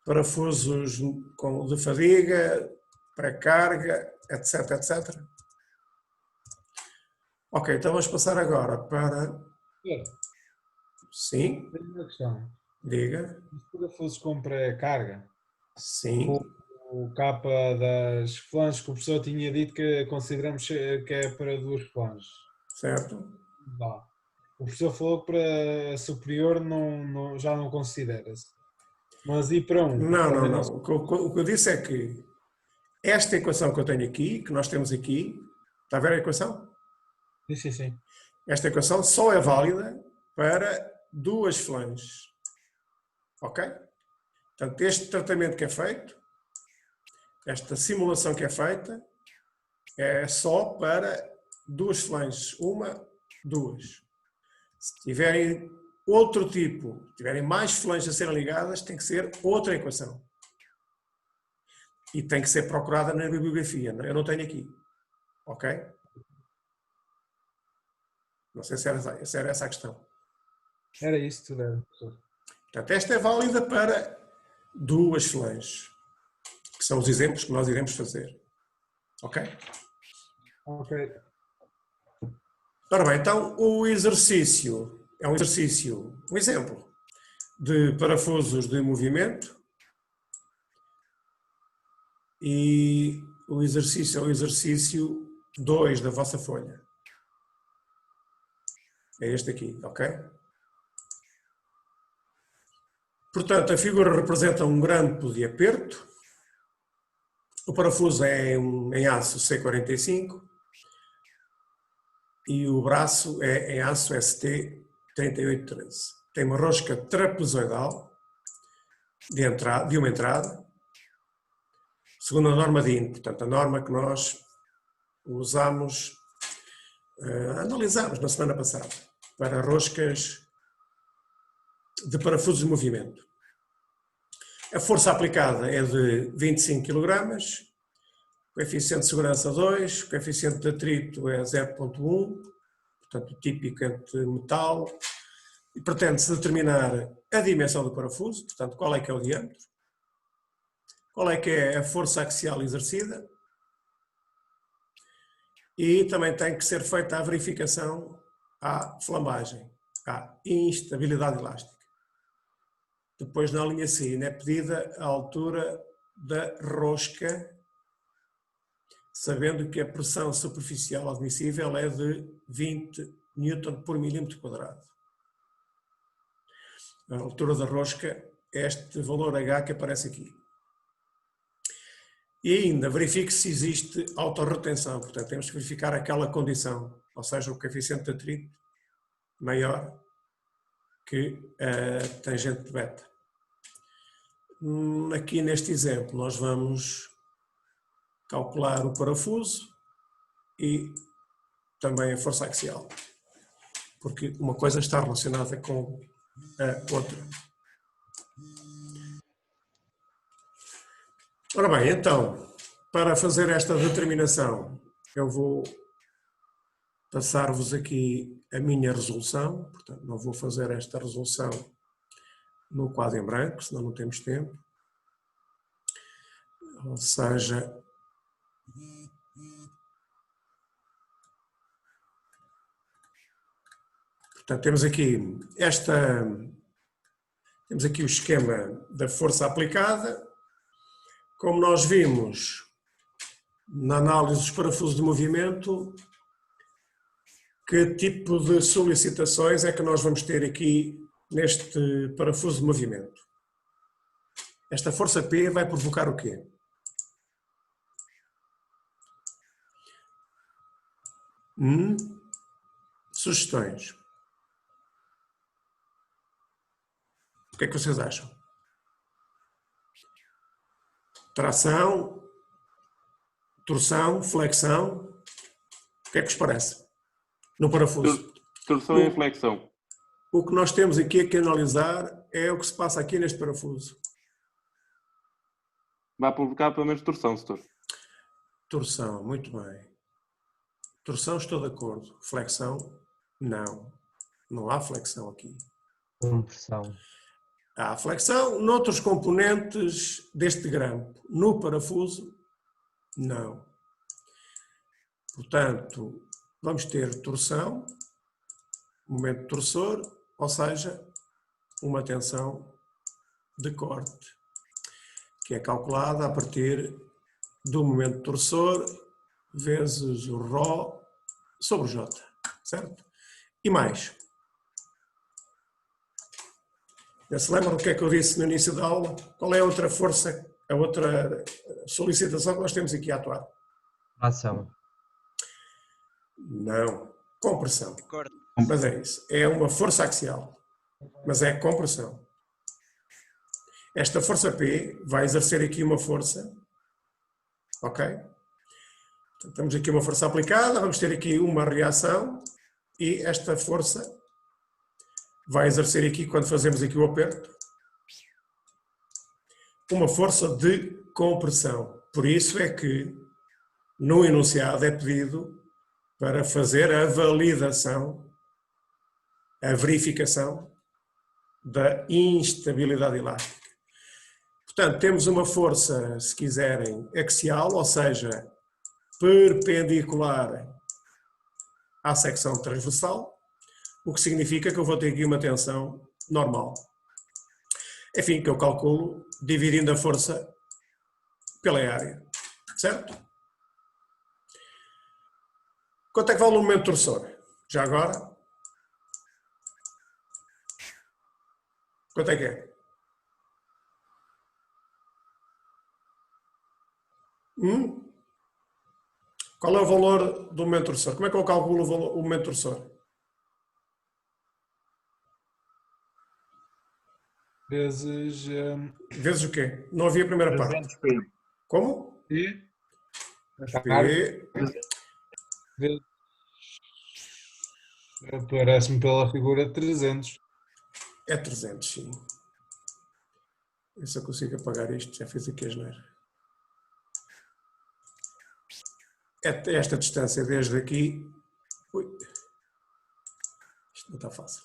Parafusos de fadiga, pré-carga, etc, etc. Ok, então vamos passar agora para... Sim, Tenho uma questão. diga. Os parafusos com pré-carga, Sim, o capa das flanges que o professor tinha dito que consideramos que é para 2 flanges. certo. Vá. O professor falou que para superior já não considera-se. Mas e para um? Não, não, Também não. O que eu disse é que esta equação que eu tenho aqui, que nós temos aqui, está a ver a equação? Sim. Esta equação só é válida para 2 flanges. Ok? Portanto, este tratamento que é feito, esta simulação que é feita, é só para 2 flanges. 1, 2. Se tiverem outro tipo, tiverem mais flanges a serem ligadas, tem que ser outra equação. E tem que ser procurada na bibliografia. Eu não tenho aqui. Ok? Não sei se era essa a questão. era isso tudo, professor. Portanto, esta é válida para 2 flanges, que são os exemplos que nós iremos fazer. Ok? Ok. Ora bem, então o exercício é um exemplo de parafusos de movimento e o exercício é o exercício 2 da vossa folha. É este aqui, ok? Portanto, a figura representa um grampo de aperto. O parafuso é em aço C45 e o braço é em aço ST3813. Tem uma rosca trapezoidal de uma entrada, segundo a norma DIN, portanto, a norma que nós analisámos na semana passada, para roscas de parafusos de movimento. A força aplicada é de 25 kg, coeficiente de segurança 2, coeficiente de atrito é 0,1, portanto típico entre metal, e pretende-se determinar a dimensão do parafuso, portanto qual é que é o diâmetro, qual é que é a força axial exercida, e também tem que ser feita a verificação à flambagem, à instabilidade elástica. Depois, na linha C, é pedida a altura da rosca, sabendo que a pressão superficial admissível é de 20 N por milímetro quadrado. A altura da rosca é este valor H que aparece aqui. E ainda verifique se existe autorretenção, portanto temos que verificar aquela condição, ou seja, o coeficiente de atrito maior que a tangente de beta. Aqui neste exemplo nós vamos calcular o parafuso e também a força axial, porque uma coisa está relacionada com a outra. Ora bem, então, para fazer esta determinação, eu vou passar-vos aqui a minha resolução, portanto não vou fazer esta resolução no quadro em branco, senão não temos tempo. Ou seja, portanto temos aqui o esquema da força aplicada. Como nós vimos na análise dos parafusos de movimento, que tipo de solicitações é que nós vamos ter aqui neste parafuso de movimento? Esta força P vai provocar o quê? Sugestões. O que é que vocês acham? Tração, torção, flexão, o que é que vos parece? No parafuso. Torção e flexão. O que nós temos aqui que analisar é o que se passa aqui neste parafuso. Vai provocar pelo menos torção, setor. Torção, muito bem. Torção, estou de acordo. Flexão, não. Não há flexão aqui. Compressão. Há flexão noutros componentes deste grampo. No parafuso, não. Portanto, vamos ter torção, momento torsor, ou seja, uma tensão de corte, que é calculada a partir do momento torsor vezes o Rho sobre o J, certo? E mais. Se lembram do que é que eu disse no início da aula? Qual é a outra força, a outra solicitação que nós temos aqui a atuar? Ação. Não. Compressão. Mas é isso. É uma força axial. Mas é compressão. Esta força P vai exercer aqui uma força. Ok? Então, temos aqui uma força aplicada, vamos ter aqui uma reação e esta força vai exercer aqui, quando fazemos aqui o aperto, uma força de compressão. Por isso é que no enunciado é pedido para fazer a validação, a verificação da instabilidade elástica. Portanto, temos uma força, se quiserem, axial, ou seja, perpendicular à secção transversal, o que significa que eu vou ter aqui uma tensão normal. Enfim, que eu calculo dividindo a força pela área, certo? Quanto é que vale o momento torsor? Já agora? Quanto é que é? Qual é o valor do momento torsor? Como é que eu calculo o momento torsor? Vezes Vezes o quê? Não havia a primeira parte. 300p. Como? P. P. Parece-me pela figura 300. É 300, sim. Eu só consigo apagar isto, já fiz aqui a asneira. Esta distância desde aqui... Ui. Isto não está fácil.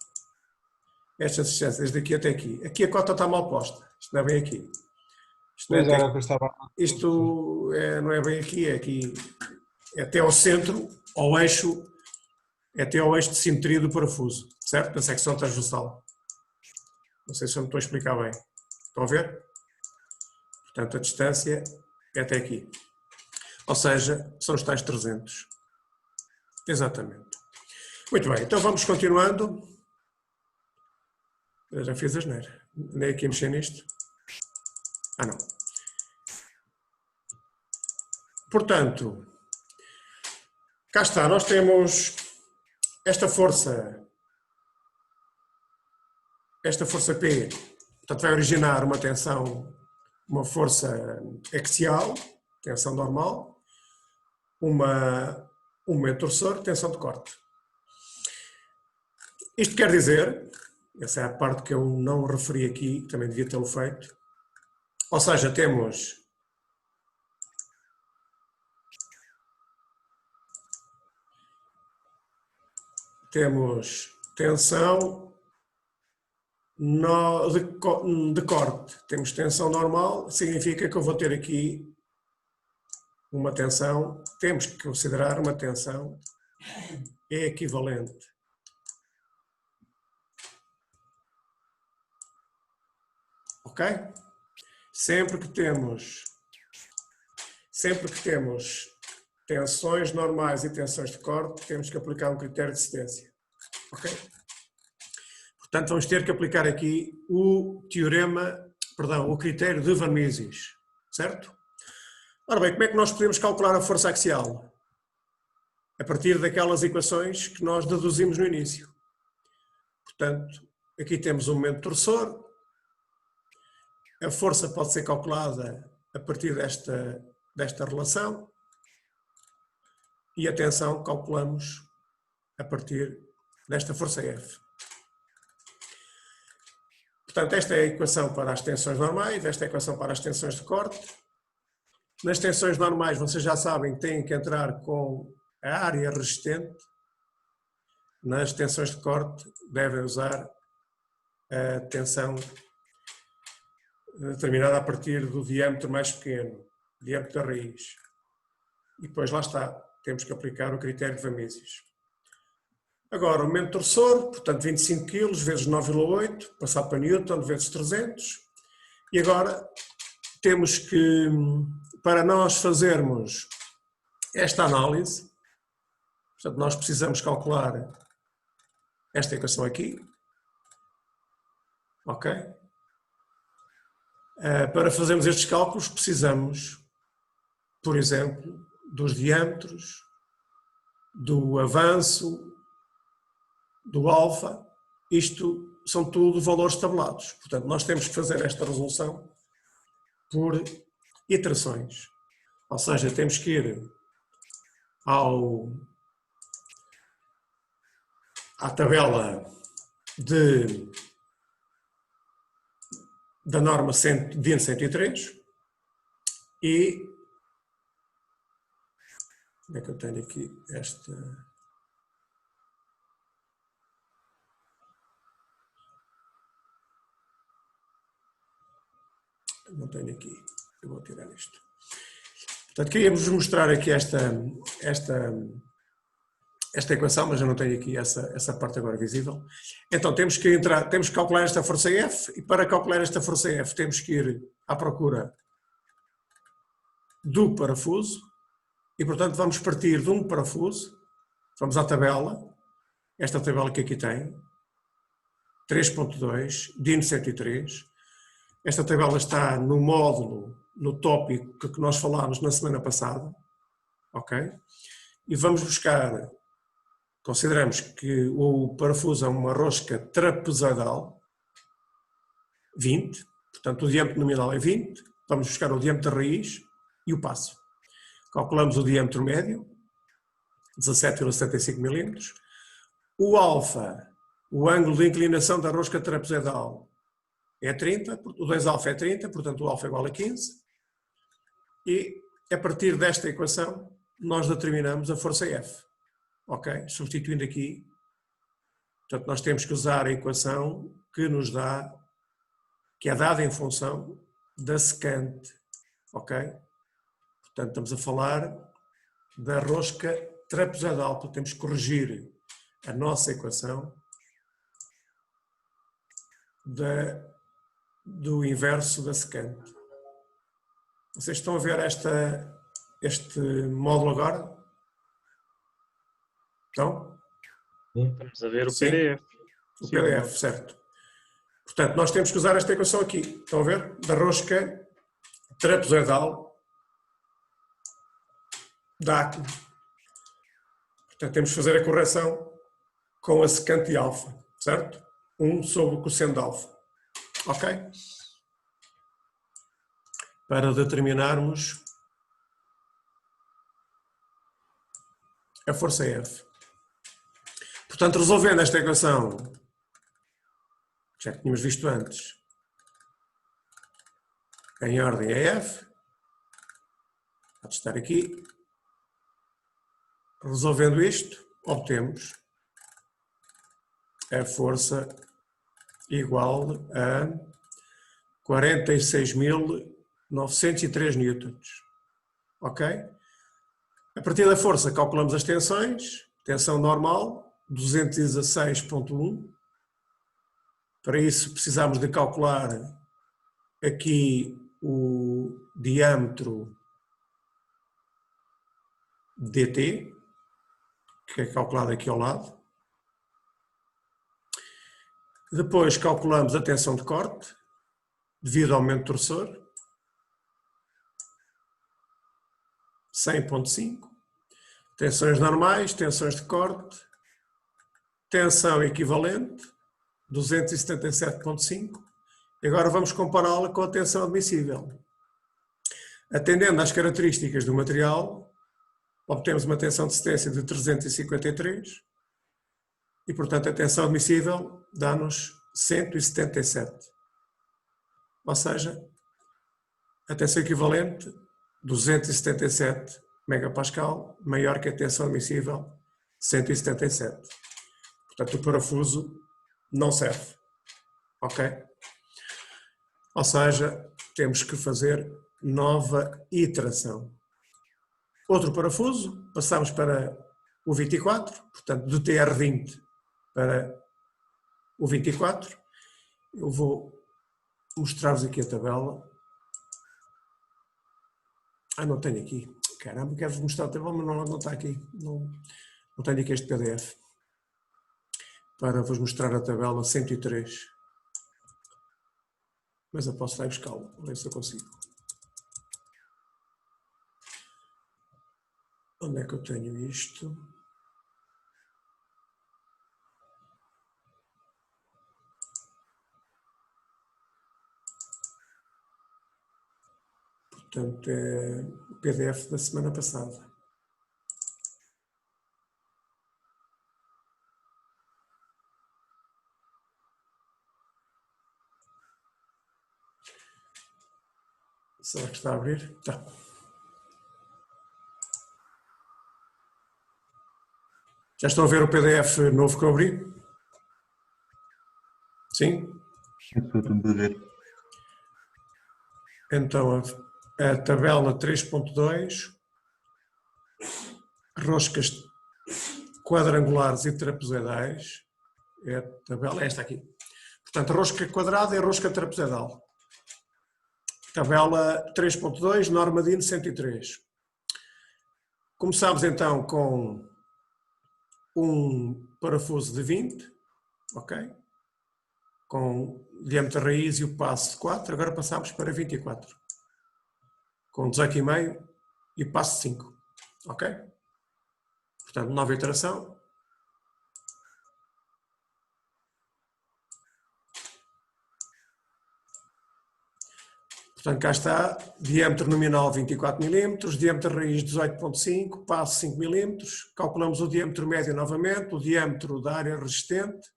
Esta distância desde aqui até aqui. Aqui a cota está mal posta. Isto não é bem aqui. Isto não é bem aqui, é aqui. É até ao centro, ao eixo, é até ao eixo de simetria do parafuso, certo? Da secção transversal. Não sei se eu me estou a explicar bem. Estão a ver? Portanto, a distância é até aqui. Ou seja, são os tais 300. Exatamente. Muito bem, então vamos continuando. Eu já fiz a asneira. Andei aqui a mexer nisto. Ah, não. Portanto, cá está, nós temos esta força P, portanto vai originar uma tensão, uma força axial, tensão normal, um momento torsor, tensão de corte. Isto quer dizer, essa é a parte que eu não referi aqui, também devia tê-lo feito, ou seja, temos tensão de corte. Temos tensão normal, significa que eu vou ter aqui uma tensão, temos que considerar uma tensão equivalente. Ok? Sempre que temos tensões normais e tensões de corte, temos que aplicar um critério de cedência. Ok? Portanto, vamos ter que aplicar aqui o critério de Van Mises, certo? Ora bem, como é que nós podemos calcular a força axial? A partir daquelas equações que nós deduzimos no início. Portanto, aqui temos um momento torsor. A força pode ser calculada a partir desta relação. E a tensão calculamos a partir desta força F. Portanto, esta é a equação para as tensões normais, esta é a equação para as tensões de corte. Nas tensões normais, vocês já sabem que têm que entrar com a área resistente. Nas tensões de corte, devem usar a tensão determinada a partir do diâmetro mais pequeno, diâmetro da raiz. E depois lá está, temos que aplicar o critério de Van Mises. Agora, o momento torcedor, portanto 25 kg vezes 9,8, passar para Newton vezes 300. E agora temos que, para nós fazermos esta análise, portanto nós precisamos calcular esta equação aqui, ok? Para fazermos estes cálculos precisamos, por exemplo, dos diâmetros, do avanço, do alfa, isto são tudo valores tabelados. Portanto, nós temos que fazer esta resolução por iterações. Ou seja, temos que ir à tabela da norma DIN 103 e como é que eu tenho aqui esta? Não tenho aqui, eu vou tirar isto. Portanto, queríamos mostrar aqui esta equação, mas eu não tenho aqui essa parte agora visível. Então temos que calcular esta força F, e para calcular esta força F temos que ir à procura do parafuso, e portanto vamos partir de um parafuso, vamos à tabela, esta tabela que aqui tem, 3.2, DIN 103. Esta tabela está no módulo, no tópico que nós falámos na semana passada, ok? E vamos buscar, consideramos que o parafuso é uma rosca trapezoidal, 20, portanto o diâmetro nominal é 20, vamos buscar o diâmetro da raiz e o passo. Calculamos o diâmetro médio, 17,75 mm. O alfa, o ângulo de inclinação da rosca trapezoidal, é 30, o 2α é 30, portanto o alfa é igual a 15. E a partir desta equação nós determinamos a força F. Ok? Substituindo aqui, portanto nós temos que usar a equação que nos dá, que é dada em função da secante. Ok? Portanto estamos a falar da rosca trapezoidal, portanto temos que corrigir a nossa equação do inverso da secante. Vocês estão a ver este módulo agora? Então? Estamos a ver o Sim. PDF. O PDF, certo. Portanto, nós temos que usar esta equação aqui. Estão a ver? Da rosca trapezoidal da acne. Portanto, temos que fazer a correção com a secante de alfa, certo? 1 sobre o cosseno de alfa. Ok? Para determinarmos a força F. Portanto, resolvendo esta equação, já que tínhamos visto antes, em ordem a F, pode estar aqui, resolvendo isto, obtemos a força igual a 46.903 newtons. Ok? A partir da força calculamos as tensões, tensão normal, 216.1. Para isso precisamos de calcular aqui o diâmetro dt, que é calculado aqui ao lado. Depois calculamos a tensão de corte, devido ao momento torcedor, 100.5. Tensões normais, tensões de corte, tensão equivalente, 277.5. E agora vamos compará-la com a tensão admissível. Atendendo às características do material, obtemos uma tensão de cedência de 353 e, portanto, a tensão admissível dá-nos 177. Ou seja, a tensão equivalente 277 megapascal, maior que a tensão admissível 177. Portanto, o parafuso não serve. Ok? Ou seja, temos que fazer nova iteração. Outro parafuso, passamos para o 24, portanto, do TR20 para o 24. Eu vou mostrar-vos aqui a tabela. Não tenho aqui. Caramba, quero-vos mostrar a tabela, mas não está aqui. Não tenho aqui este PDF. Para vos mostrar a tabela 103. Mas eu posso lá buscá-la, ver se eu consigo. Onde é que eu tenho isto? Portanto, é o PDF da semana passada. Será que está a abrir? Está. Já estão a ver o PDF novo que eu abri? Sim? Estou a ver. Então, a tabela 3.2, roscas quadrangulares e trapezoidais, é a tabela, esta aqui. Portanto, rosca quadrada e rosca trapezoidal. Tabela 3.2, norma DIN 103. Começamos então com um parafuso de 20, ok? Com diâmetro raiz e o passo de 4, agora passamos para 24. Com 18,5 e passo de 5, ok? Portanto, nova iteração. Portanto, cá está, diâmetro nominal 24 mm, diâmetro raiz 18,5, passo 5 mm, calculamos o diâmetro médio novamente, o diâmetro da área resistente,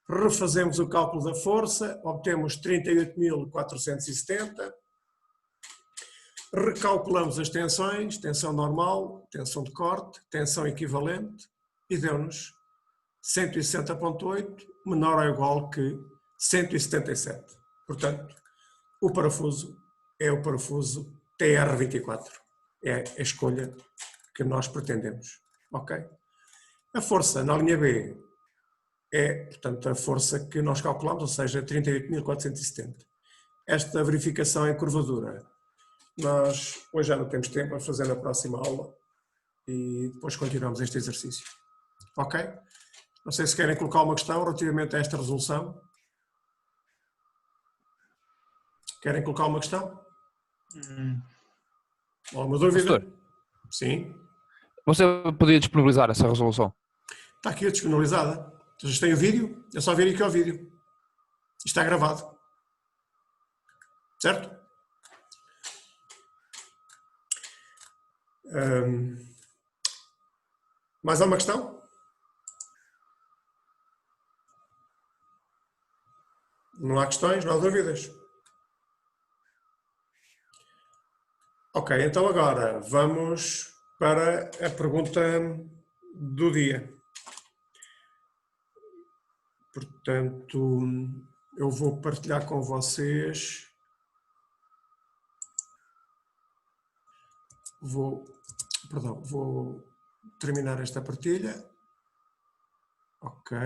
refazemos o cálculo da força, obtemos 38.470, recalculamos as tensões, tensão normal, tensão de corte, tensão equivalente, e deu-nos 160,8 menor ou igual que 177. Portanto, o parafuso é o parafuso TR24. É a escolha que nós pretendemos. Ok? A força na linha B é, portanto, a força que nós calculamos, ou seja, 38.470. Esta verificação em curvadura, nós hoje já não temos tempo, vamos fazer na próxima aula e depois continuamos este exercício. Ok? Não sei se querem colocar uma questão relativamente a esta resolução. Querem colocar uma questão? Alguma dúvida? Professor, Sim. você podia disponibilizar essa resolução? Está aqui a disponibilizada. Vocês têm o vídeo? É só ver aqui o vídeo. Isto está gravado. Certo? Mais alguma questão? Não há questões? Não há dúvidas? Ok, então agora vamos para a pergunta do dia. Portanto, eu vou partilhar com vocês. Vou terminar esta partilha. Ok.